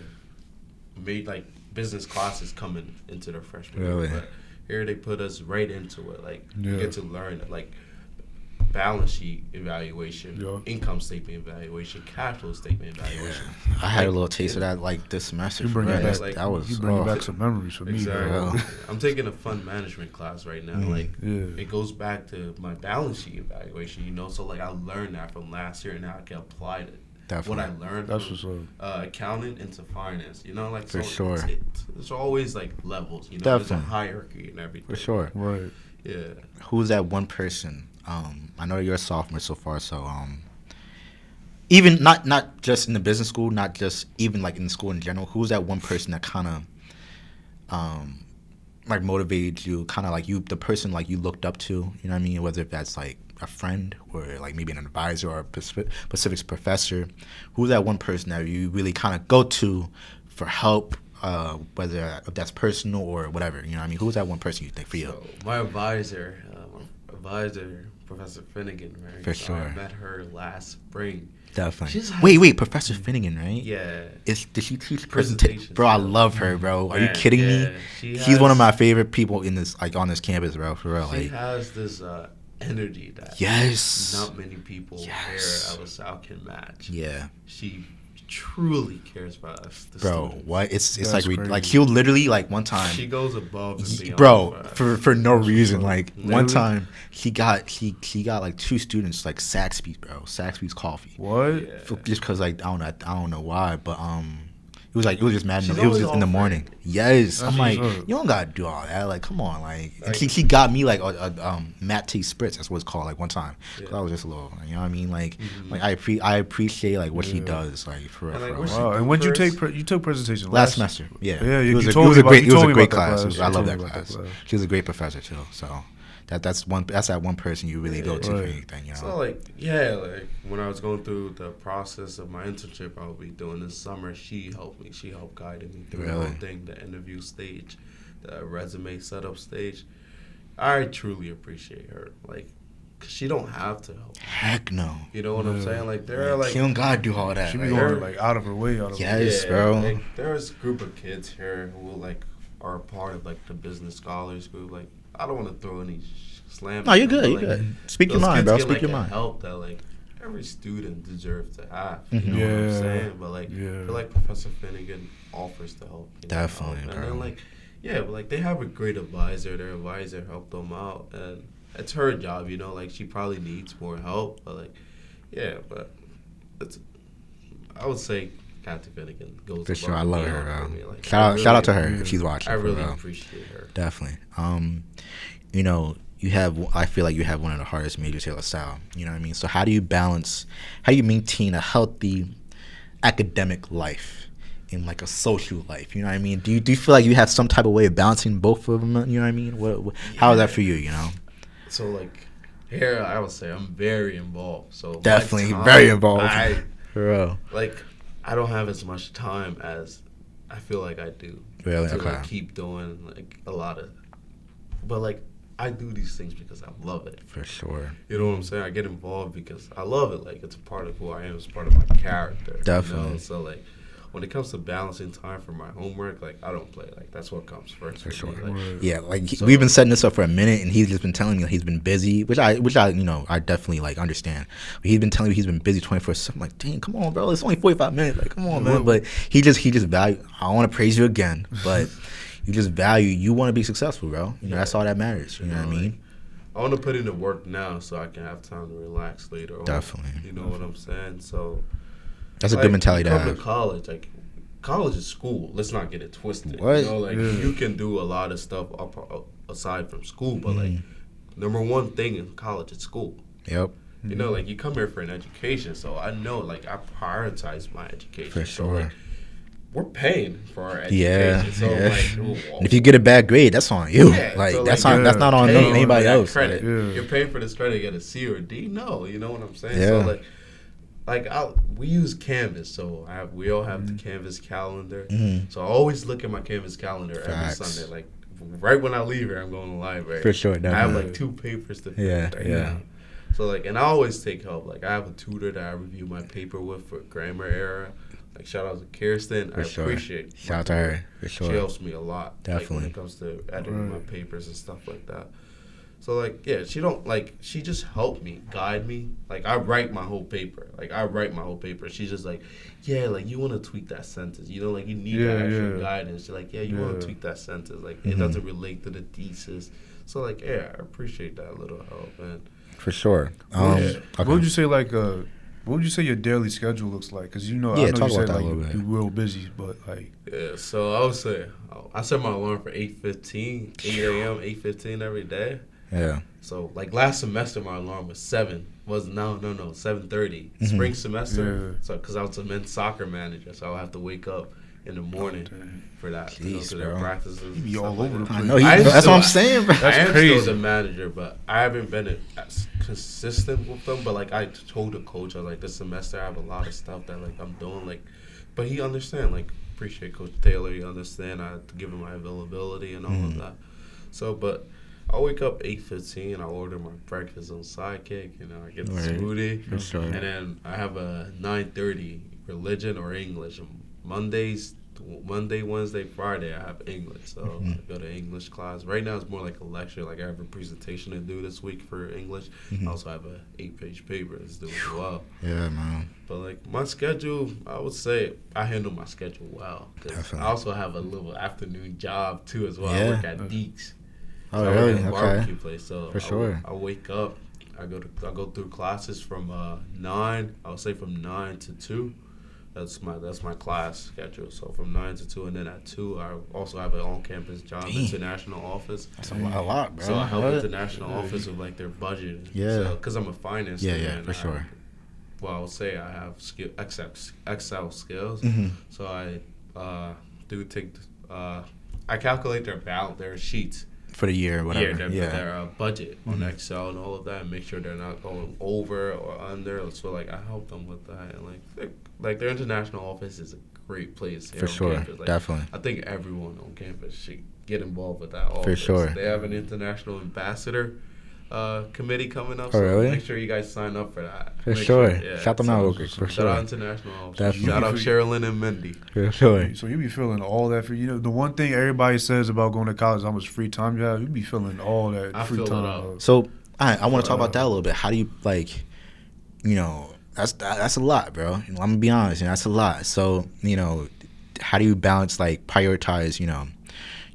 business classes coming into their freshman year. But here they put us right into it. Like we get to learn like balance sheet evaluation, income statement evaluation, cash flow statement evaluation. I had a little taste of that like this semester. You bring back, like, that was you bring back some memories for me. Bro. I'm taking a fund management class right now. Like it goes back to my balance sheet evaluation. You know, so like I learned that from last year, and now I can apply it. Definitely. What I learned from accounting into finance, you know, like for so sure. It's always like levels, you know, Definitely. there's a hierarchy and everything. For sure. Right. Yeah. Who's that one person? I know you're a sophomore so far, so even not just in the business school, not just even like in school in general. Who's that one person that kind of like motivated you, kind of like you, the person like you looked up to? You know what I mean? Whether that's like a friend or like maybe an advisor or a specific professor. Who's that one person that you really kind of go to for help? Whether that's personal or whatever, you know what I mean? Who's that one person you think for you? So my advisor, Professor Finnegan, right? For sure. I met her last spring. Definitely. Wait, Professor Finnegan, right? Yeah. Did she teach presentation? Bro, I love her, bro. Are you kidding me? She's one of my favorite people in this, like, on this campus, bro. For real. She has this energy that not many people here at LaSalle can match. Yeah. She truly cares about us, bro. Students. What? It's like she'll literally like one time. She goes above and beyond, bro, for no reason. Like literally? One time, she got like 2 students like Saxby's, bro. Saxby's coffee. What? Yeah. Just because like I don't know why, but it was just mad. It was just in the morning. Yes, I'm like, you don't gotta do all that. Like, come on, like and she got me like a Matt T spritz. That's what it's called. Like one time, cause I was just a little, you know what I mean? Like, like I appreciate like what she does, like for real. Like, wow. And when you took presentation last semester? Yeah, it was a great class. I love that class. She was a great professor too. So. That's that one person you really go to for anything, you know. So like when I was going through the process of my internship I would be doing this summer, she helped me. She helped guide me through the whole thing, the interview stage, the resume setup stage. I truly appreciate her. Like, cause she don't have to help. Heck no. You know what I'm saying? Like there are like she don't gotta do all that. She be going like out of her way. Yes, bro. Like, there's a group of kids here who like are a part of like the business scholars group. Like I don't want to throw any slam. No, you're good. You're good. Speak your mind, bro. Speak your mind. Help that like every student deserves to have. You know what I'm saying? But like, I feel like Professor Finnegan offers to help. Definitely, bro. And then like, but like they have a great advisor. Their advisor helped them out, and it's her job. You know, like she probably needs more help. But like, but it's. I would say Kathy Finnegan goes for sure. I love her, bro. Like, shout out to her if she's watching. I really appreciate her. Definitely. You know, I feel like you have one of the hardest majors here at LaSalle. You know what I mean? So how do you maintain a healthy academic life in like a social life? You know what I mean? Do you feel like you have some type of way of balancing both of them? You know what I mean? How is that for you? You know? So like here, I would say I'm very involved. So definitely very involved. For real. Like I don't have as much time as I feel like I do. Really? To like keep doing like a lot of, but like. I do these things because I love it. For sure. You know what I'm saying? I get involved because I love it. Like, it's a part of who I am. It's part of my character. Definitely. You know? So, like, when it comes to balancing time for my homework, like I don't play. Like that's what comes first. For sure. Like, yeah, like so, we've been setting this up for a minute, and he's just been telling me he's been busy, which I I definitely like understand. But he's been telling me he's been busy 24/7. I'm like, dang, come on, bro, it's only 45 minutes. Like, come on, man. But he just value. I don't want to praise you again, but you just value. You want to be successful, bro. That's all that matters. You know what I mean? I want to put in the work now so I can have time to relax later. Definitely. You know what I'm saying? So that's a good mentality to have. Come to college, like college is school. Let's not get it twisted. What? You know, like you can do a lot of stuff aside from school, but like number one thing in college is school. Yep. You know, like you come here for an education, so I know, like I prioritize my education. For sure. So, like, we're paying for our education. So like, and if you get a bad grade, that's on you. Yeah, like so, that's like, not on anybody else. Credit. You're paying for this credit to get a C or a D. No, you know what I'm saying. Yeah. So we use Canvas, so we all have the Canvas calendar. So I always look at my Canvas calendar every Sunday. Like right when I leave here, I'm going to the library. For sure, definitely. I have like 2 papers to finish. Yeah. So like, and I always take help. Like I have a tutor that I review my paper with for grammar error. Like shout out to Kirsten. I appreciate. Shout out to her. For sure. She helps me a lot. Definitely. Like, when it comes to editing my papers and stuff like that. So like, yeah, she just helped me, guide me. Like I write my whole paper. She's just like, yeah, like you want to tweak that sentence. You know, like you need that extra guidance. She's like, yeah, you want to tweak that sentence. Like it doesn't relate to the thesis. So like, yeah, I appreciate that little help, man. For sure. Okay. What would you say what would you say your daily schedule looks like? Because I know you said like you're real busy, but like. Yeah, so I would say I set my alarm for 8:15, 8 a.m., 8:15 every day. Yeah. So like last semester, my alarm was 7:30. Spring semester. Yeah. So because I was a men's soccer manager, so I would have to wake up in the morning for that. Jeez, to their practices. You be all over the place. I know. That's what I'm saying, bro. I am still the manager, but I haven't been as consistent with them. But like I told the coach, I was like, this semester I have a lot of stuff that like I'm doing. Like, but he understand. Like, appreciate Coach Taylor. He understand. I have to give him my availability and all of that. So, but I wake up 8:15. I order my breakfast on Sidekick. I get the smoothie, and then I have a 9:30 religion or English. Monday, Wednesday, Friday, I have English. So I go to English class. Right now, it's more like a lecture. Like I have a presentation to do this week for English. I also have a 8-page paper to do as well. Yeah, man. But like my schedule, I would say I handle my schedule well. Cause I also have a little afternoon job too as well. I work at Deeks. Oh, so really? I work at a barbecue place. So for sure. I wake up. I go through classes from 9. I would say from 9 to 2. That's my class schedule. So from 9 to 2, and then at 2, I also have an on-campus job, international office. That's a lot, bro. So I help international office with like their budget. Yeah. So, because I'm a finance student. Yeah, for sure. I would say I have Excel skills. So I do take. I calculate their sheets. For the year, whatever. Their budget on Excel and all of that, and make sure they're not going over or under. So like I help them with that, and like their international office is a great place here for sure, campus. Like, definitely. I think everyone on campus should get involved with that office. For sure. They have an international ambassador committee coming up. Oh, so really? Make sure you guys sign up for that. For sure. Shout them out, for sure. Shout out international office. Definitely. Shout out Sherilyn and Mindy. For sure. So you be feeling all that the one thing everybody says about going to college is how much free time you have. You be feeling all that free time. So I want to talk about that a little bit. How do you that's a lot, bro. I'm gonna be honest, that's a lot. So how do you balance prioritize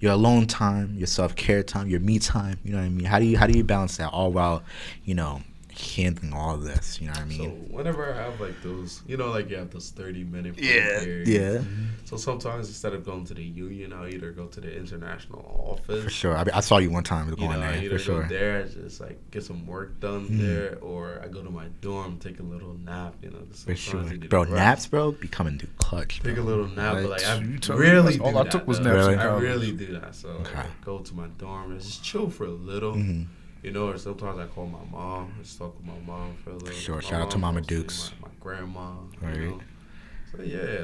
your alone time, your self-care time, your me time, you know what I mean? How do you balance that all while handling all of this, you know what I mean? So whenever I have those, you have those 30-minute periods. Yeah. So sometimes instead of going to the union, I'll either go to the international office. For sure. I saw you one time going there. Either for sure. go there, just get some work done there, or I go to my dorm, take a little nap. For sure. Bro, naps, bro, be coming to clutch. Take a little nap, but I really do that. All I took was naps. I really do that. So I go to my dorm and just chill for a little. Or sometimes I call my mom, just talk with my mom for a little. Sure, shout out to Mama Dukes. My grandma, right? So yeah,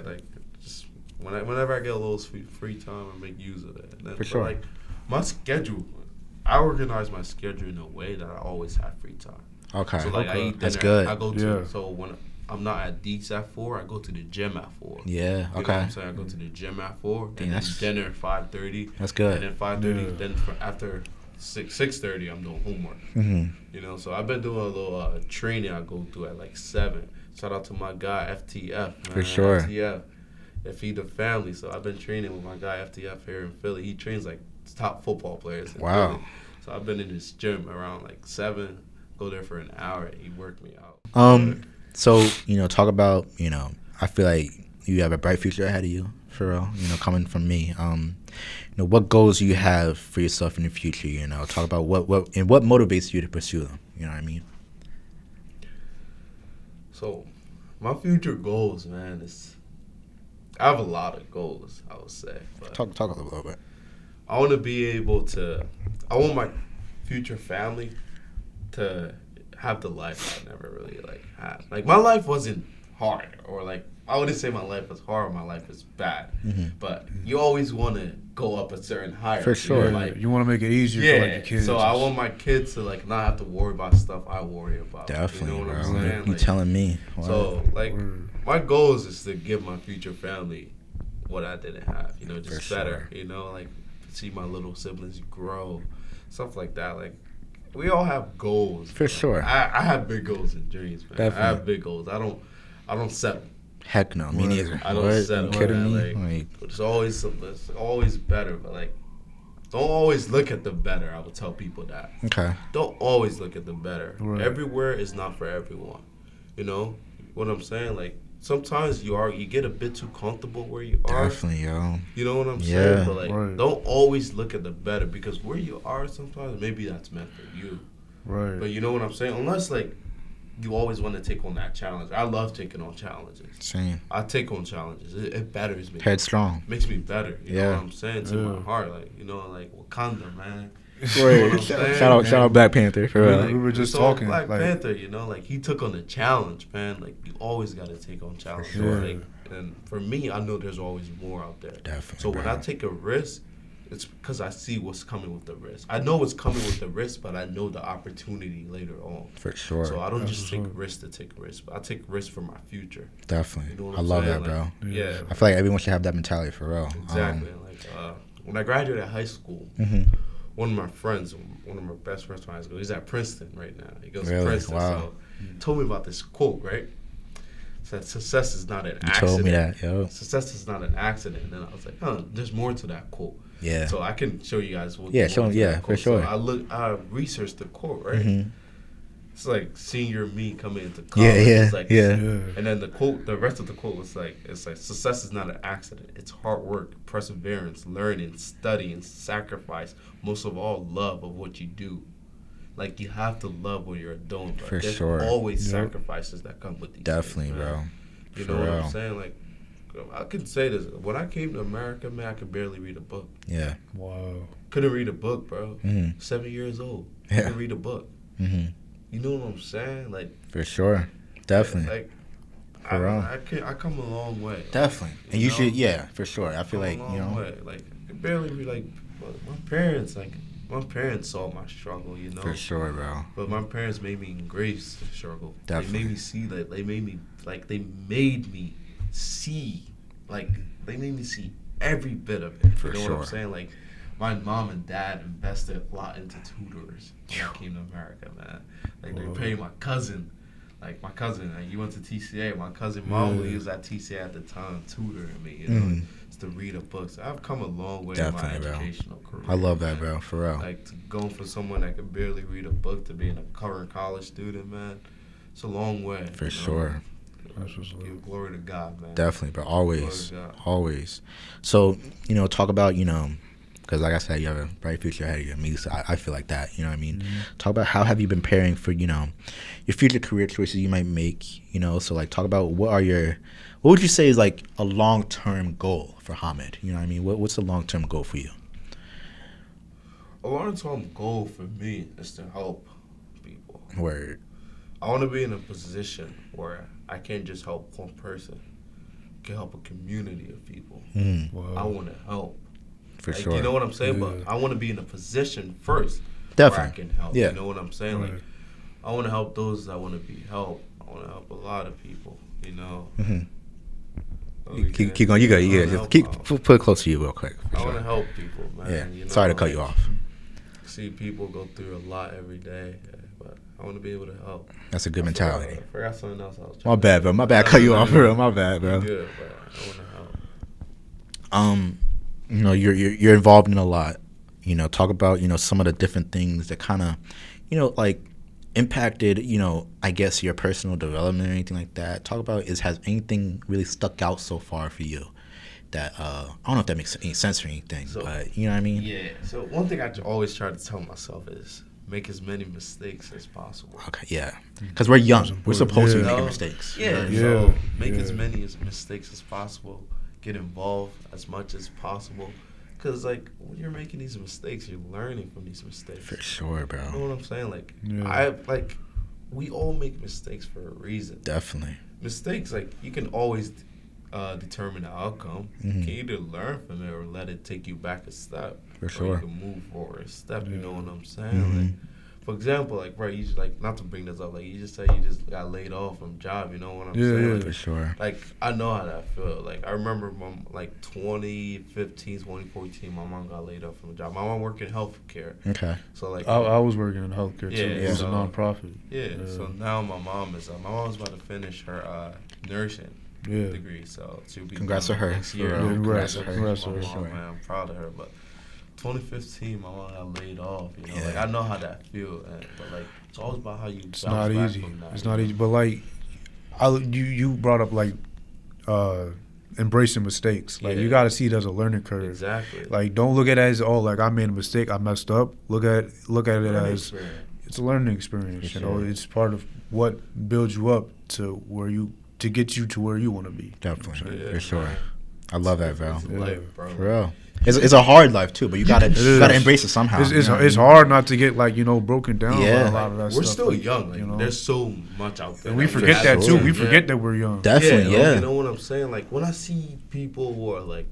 just whenever I get a little free time, I make use of it. Then, for sure. My schedule, I organize my schedule in a way that I always have free time. Okay. So I eat dinner. That's good. I go to so I'm not at Deeks at 4, I go to the gym at 4. Yeah, You know what okay. I'm saying? I go to the gym at 4, Dang, and then that's- dinner 5:30. That's good. And then 5:30, then after 6:30, I'm doing homework. Mm-hmm. You know, so I've been doing a little training I go through at like 7. Shout out to my guy FTF, man. For sure. FTF, Feed the Family. So I've been training with my guy FTF here in Philly. He trains like top football players in Wow. Philly. So I've been in his gym around like 7. Go there for an hour. He worked me out. So, talk about, I feel like you have a bright future ahead of you, for real, coming from me. What goals you have for yourself in the future, talk about what motivates you to pursue them, you know what I mean? So, my future goals, man, I have a lot of goals, I would say. But Talk a little bit. I want to be able to, I want my future family to have the life I never really had. Like, my life wasn't hard, or I wouldn't say my life was hard, my life was bad. Mm-hmm. But you always want to go up a certain hierarchy. For sure. You want to make it easier for your kids. So I want my kids to not have to worry about stuff I worry about. Definitely, you know what bro. I'm saying? You telling me. Wow. So my goal is to give my future family what I didn't have. Just For better. sure. See my little siblings grow, stuff like that. We all have goals. For sure. I have big goals and dreams, man. Definitely. I have big goals. I don't settle. Heck no, me neither. I don't What? settle. You kidding Man. me? It's always better, but don't always look at the better. I would tell people that. Okay. Don't always look at the better. Right. Everywhere is not for everyone. You know what I'm saying? Sometimes you get a bit too comfortable where you are. Definitely, yo. You know what I'm Yeah. saying? But Right. don't always look at the better, because where you are sometimes maybe that's meant for you. Right. But you know what I'm saying? Unless you always want to take on that challenge. I love taking on challenges. Same. I take on challenges. It betters me. Headstrong. Makes me better. You know Yeah. what I'm saying? To my heart. Wakanda, man. Word. Shout out Black Panther, for real. We were just So talking. Black Panther, he took on the challenge, man. You always got to take on challenges. sure. And for me, I know there's always more out there. Definitely, So when bro. I take a risk, it's because I see what's coming with the risk. I know what's coming with the risk, but I know the opportunity later on. For sure. So I don't just take risks to take risks, but I take risks for my future. Definitely. You know what I I'm love saying? that, bro. Yeah. I feel like everyone should have that mentality, for real. Exactly. When I graduated high school, Mm-hmm. one of my friends, one of my best friends from high school, he's at Princeton right now. He goes Really? to Princeton. Wow. So he told me about this quote, right? Said success is not an You accident. told me that, yo. Success is not an accident. And then I was like, there's more to that quote. Yeah. So I can show you guys what. Yeah, more show 'em, to yeah, that for quote. sure. So I researched the quote, right? Mm-hmm. It's like senior me coming into college. Yeah, It's like, yeah. And then the rest of the quote was it's like success is not an accident. It's hard work, perseverance, learning, studying, sacrifice. Most of all, love of what you do. You have to love what you're doing. Bro. For There's sure. always sacrifices that come with these. Definitely, things, man. bro. You For know what real. I'm saying? I can say this. When I came to America, man, I could barely read a book. Yeah. Wow. Couldn't read a book, bro. Mm-hmm. 7 years old. Yeah. Couldn't read a book. Mm-hmm. You know what I'm saying? For sure. Definitely. For real. I come a long way. Definitely. And you should, yeah, for sure. I feel like, Way. I could barely read, my parents, my parents saw my struggle, For sure, bro. But my parents made me embrace the struggle. Definitely. They made me see that. They made me see, they made me see every bit of it. For you know sure. what I'm saying? My mom and dad invested a lot into tutors when I came to America, man. They paid my cousin. He went to TCA. My cousin Mom, he was at TCA at the time, tutoring me, just to read a book. So I've come a long way in my educational career. I love that, bro, for real. Going from someone that could barely read a book to being a current college student, man, it's a long way. For sure. Give glory to God, man. Definitely, bro. Always. Glory to God. Always. So, talk about, because like I said, you have a bright future ahead of you. Me, so I feel like that, you know what I mean? Mm-hmm. Talk about how have you been preparing for, your future career choices you might make, so talk about what would you say is a long-term goal for Hammed? You know what I mean? What's the long-term goal for you? A long-term goal for me is to help people. Word. I want to be in a position where I can't just help one person. I can help a community of people. Wow. I want to help. For sure. You know what I'm saying? Yeah. But I want to be in a position first Definitely. where I can help. Yeah. You know what I'm saying? Right. I want to help those that want to be helped. want to help a lot of people, you know. Keep going. You got. Just put it close to you real quick. I want to help people, man. Yeah. You know, Sorry to cut you off. See people go through a lot every day, but I want to be able to help. That's a good mentality. I forgot something else I was My bad, bro. My bad. Cut you off, bro. My bad, bro. Good, but I want to help. You know, you're involved in a lot. You know, talk about, you know, some of the different things that kind of, you know, like impacted, you know, I guess your personal development or anything like that. Talk about has anything really stuck out so far for you that I don't know if that makes any sense or anything, but you know what I mean? Yeah. So one thing I always try to tell myself is make as many mistakes as possible. Okay, yeah. Because we're young. We're supposed to be making mistakes. Yeah. So make as many mistakes as possible. Get involved as much as possible. Because, like, when you're making these mistakes, you're learning from these mistakes. For sure, bro. You know what I'm saying? Like, we all make mistakes for a reason. Definitely. Mistakes, like, you can always determine the outcome. You can either learn from it or let it take you back a step. For sure. Or you can move forward a step, you know what I'm saying? Like, for example, like, right, you just, like, not to bring this up, like, you just said you just got laid off from job, you know what I'm saying? Yeah, like, for sure. Like, I know how that feel. Like, I remember, 2015, 2014, my mom got laid off from a job. My mom worked in healthcare. Okay. So, like, I was working in healthcare, too. Yeah, It was so, a nonprofit. Yeah, so now my mom's about to finish her nursing degree, so she'll be congrats to her. Next year. Congrats to her. Man, I'm proud of her, but 2015, my mom got laid off. You know, like I know how that feels, but like it's always about how you. It's not easy. It's not easy, but like, you brought up like embracing mistakes. Like you got to see it as a learning curve. Exactly. Like don't look at it as like I made a mistake, I messed up. Look at it as it's a learning experience. You know, it's part of what builds you up to get you to where you want to be. Definitely, for sure. I love that, bro. Life, bro. For real. It's a hard life too, but you gotta embrace it somehow. It's hard not to get like broken down. Yeah, by a lot of that we're stuff. still young. Like, there's so much out there. And we forget that too. We forget that we're young. Definitely, yeah. You know what I'm saying? Like when I see people who are like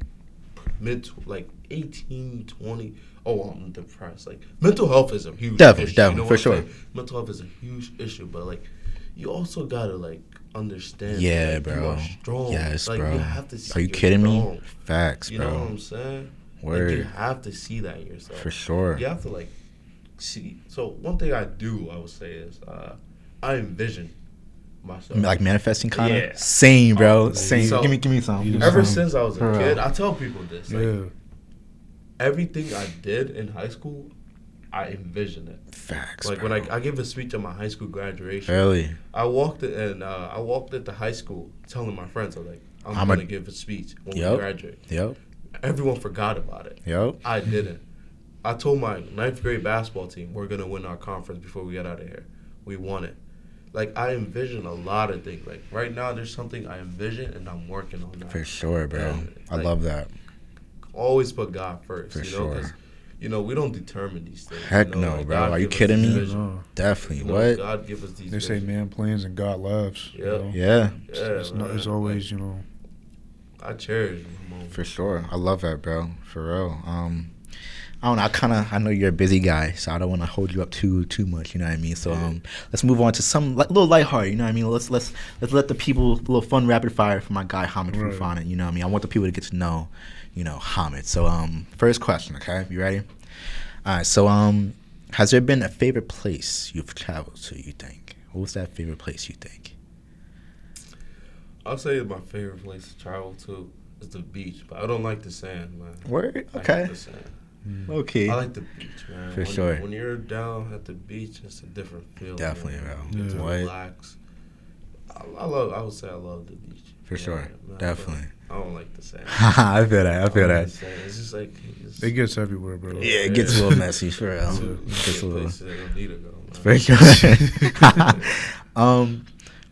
like 18, 20. Oh, I'm depressed. Like mental health is a huge issue. Definitely, you know for sure. Mental health is a huge issue, but like you also gotta like understand. Yeah, that, like, bro. You are strong. Yes, like, bro. You have to see are you kidding strong. me? Facts, you bro. You know what I'm saying? Word. Like, you have to see that yourself. For sure. You have to like see. So one thing I would say is I envision myself. Like manifesting kind of? Yeah. Same, bro. Same. So, give me some. Ever since I was a kid, I tell people this. Like, Yeah. everything I did in high school, I envisioned it. Facts. Like bro. when I gave a speech at my high school graduation. Really? I walked at the high school telling my friends, I'm gonna give a speech when we graduate. Yep. Everyone forgot about it. Yep. I didn't. I told my 9th grade basketball team we're gonna win our conference before we get out of here. We won it. Like I envision a lot of things. Like right now, there's something I envision and I'm working on that. For sure, bro. And, I love that. Always put God first. For you know, sure. Because we don't determine these things. Heck you know? no, Like, bro. God Are you give us kidding these me? visions. Definitely. You know, What? God give us these. They say man plans and God laughs. Yep. You know? Yeah. It's always I cherish moments. For sure. I love that, bro. For real. I don't know. I know you're a busy guy, so I don't want to hold you up too much. You know what I mean? So let's move on to some little lighthearted. You know what I mean? Let's let the people a little fun rapid fire for my guy Hammed Fofana. You know what I mean? I want the people to get to know, Hammed. So first question. Okay, you ready? All right. So has there been a favorite place you've traveled to? You think? What was that favorite place you think? I'll say my favorite place to travel to is the beach, but I don't like the sand, man. Word? I Okay. hate the sand. Okay. I like the beach, man. For sure. When you're down at the beach, it's a different feel. Definitely, man. bro. You get to What? relax. I would say I love the beach. For sure. Man, Definitely. I don't like the sand. I feel that. I feel that. It's just like it gets everywhere, bro. Yeah, it gets a little messy for real. It's a place that I don't need to go. For sure.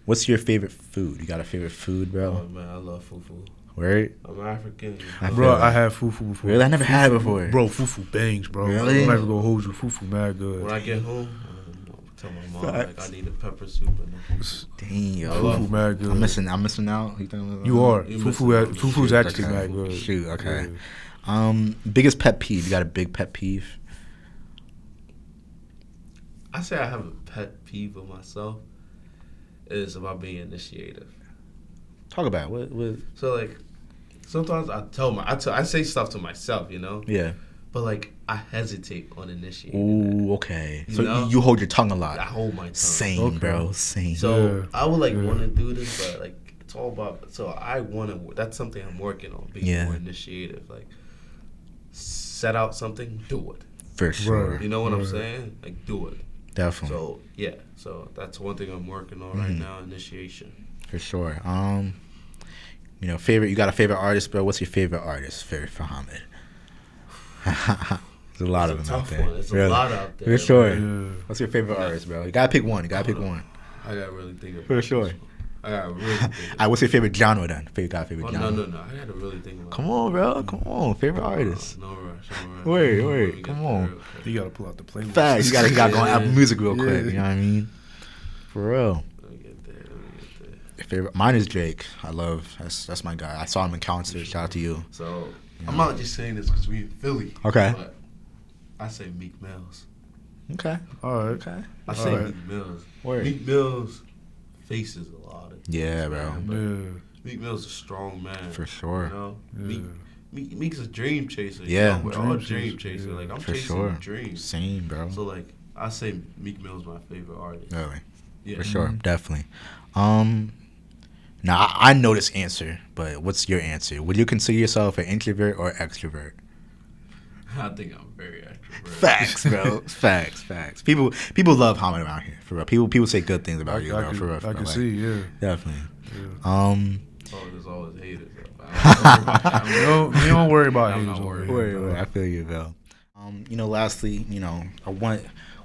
What's your favorite food? You got a favorite food, bro? Oh man, I love fufu. Word? I'm African. Bro, I had fufu before. Really? I never had it before. Bro, fufu bangs, bro. Really? I'm never gonna hold you. Fufu mad good. When I get home, I'll tell my mom like I need a pepper soup and a fufu. Dang, yo. Fufu mad good. I'm missing out. You are. You Fufu's actually Okay. mad good. Shoot, okay. Yeah. Biggest pet peeve. You got a big pet peeve? I say I have a pet peeve of myself. is about being initiative. Talk about it. What? So like, sometimes I say stuff to myself, you know. Yeah. But like, I hesitate on initiating. Ooh, okay. You so know? you hold your tongue a lot. I hold my tongue. Same, bro. Same. So I would like want to do this, but like it's all about. So I want to. That's something I'm working on. Being more initiative. Like set out something, do it. For sure. You know what I'm saying? Like do it. Definitely. So yeah. So that's one thing I'm working on right now. Initiation. For sure. You know, favorite. You got a favorite artist, bro? What's your favorite artist for Hammed? There's a lot of them out there. There's a lot out there. For sure. Yeah. What's your favorite artist, bro? You gotta pick one. I gotta really think about it. For sure. I gotta really think about it. What's your favorite genre then? Favorite genre? No. I gotta really think about it. Come on, bro. Come on. Favorite artist. No rush. Wait. Come on. You gotta pull out the playlist. Facts. You gotta go on Apple Music real quick. You know what I mean? For real. Let me get there. Favorite. Mine is Drake. That's my guy. I saw him in concert. Shout out to you. So I'm not just saying this because we in Philly. Okay. But I say Meek Mills. Okay. All right. Okay. I say Meek Mills. Word. Meek Mills faces a lot of things. Yeah, bro. Meek Mill's a strong man. For sure. You know? Meek's a dream chaser. Yeah. You know? We're all dream chasers. Like I'm chasing dreams. Same, bro. So like I say Meek Mill's my favorite artist. Really? Yeah. For sure. Definitely. Now I know this answer, but what's your answer? Would you consider yourself an introvert or extrovert? I think I'm very extrovert. Facts, bro. Facts. People love Hammed around here. For real. People say good things about you, bro. For real. I can see, yeah. Definitely. Oh, there's always haters. You don't worry about haters. Wait, I feel you, bro. You know, lastly, you know,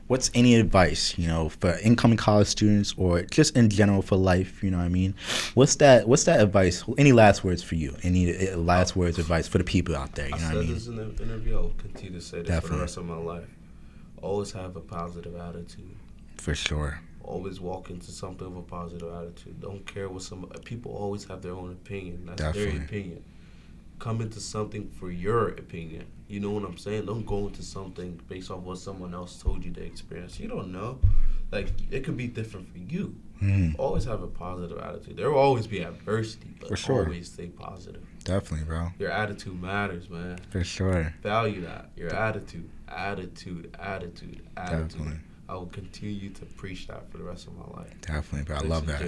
what's any advice, you know, for incoming college students or just in general for life, you know what I mean? What's that advice? Any last words for you? Any last words advice for the people out there, you know what I mean? I said this in the interview. I'll continue to say this for the rest of my life. Always have a positive attitude. For sure. Always walk into something with a positive attitude. Don't care what people always have their own opinion. That's their opinion. Come into something for your opinion. You know what I'm saying? Don't go into something based off what someone else told you to experience. You don't know. Like, it could be different for you. Always have a positive attitude. There will always be adversity, but always stay positive. Definitely, bro. Your attitude matters, man. For sure. Value that. Your attitude. Definitely. I will continue to preach that for the rest of my life. Definitely, bro. I love that.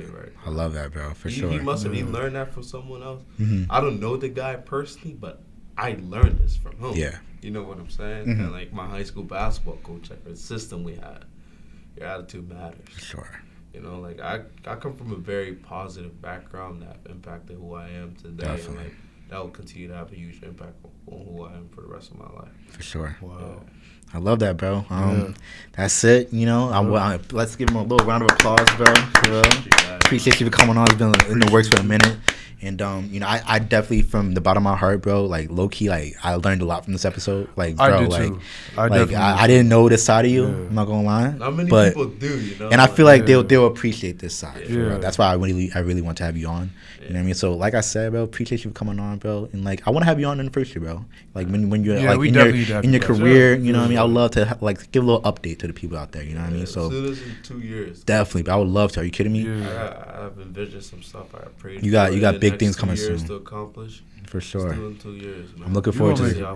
I love that, bro. For sure. He must have learned that from someone else. I don't know the guy personally, but I learned this from him. Yeah. You know what I'm saying? And like my high school basketball coach, like the system we had, your attitude matters. For sure. You know, like I come from a very positive background that impacted who I am today. Definitely. And like that will continue to have a huge impact on who I am for the rest of my life. For sure. Wow. Yeah. I love that, bro. That's it. You know, let's give him a little round of applause, bro. Appreciate you for coming on. It's been in the works for a minute. And, you know, I definitely, from the bottom of my heart, bro, like, low-key, like, I learned a lot from this episode. Like, bro, I did like, too. I didn't know this side of you. I'm not going to lie. Not many people do, you know. And I feel like they'll appreciate this side. Yeah. Bro. That's why I really want to have you on. You know what I mean? So, like I said, bro, appreciate you for coming on, bro. And, like, I want to have you on in the first year, bro. Like, when you're, like, in your career, you know what I mean? I would love to, like, give a little update to the people out there, you know what I mean? So, as soon as in 2 years. Definitely, but I would love to. Are you kidding me? Yeah. I've envisioned some stuff I prayed You got big things coming soon. To accomplish. For sure. Still in 2 years, man. I'm looking forward to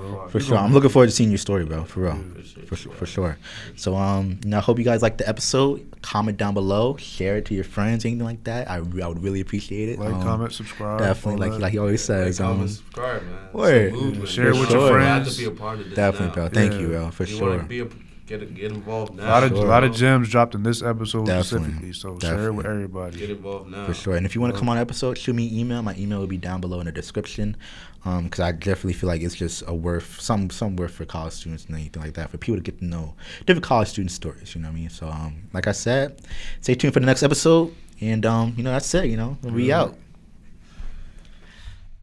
I'm looking forward to seeing your story, bro. For real. For sure. So you know, I hope you guys liked the episode. Comment down below, share it to your friends, anything like that. I would really appreciate it. Like, comment, subscribe. Definitely, like he always says. Comment, subscribe, man. Word. Share it with your friends. Glad to be a part of this. Definitely, bro. Thank you, bro. For you sure. Want to get involved now. A lot of gems dropped in this episode Definitely. specifically, so share it with everybody. Get involved now. For sure. And if you want to come on an episode, shoot me an email. My email will be down below in the description. Because I definitely feel like it's just a worth, some worth for college students and anything like that, for people to get to know different college student stories, you know what I mean? So, like I said, stay tuned for the next episode. And, you know, that's it, you know. We out.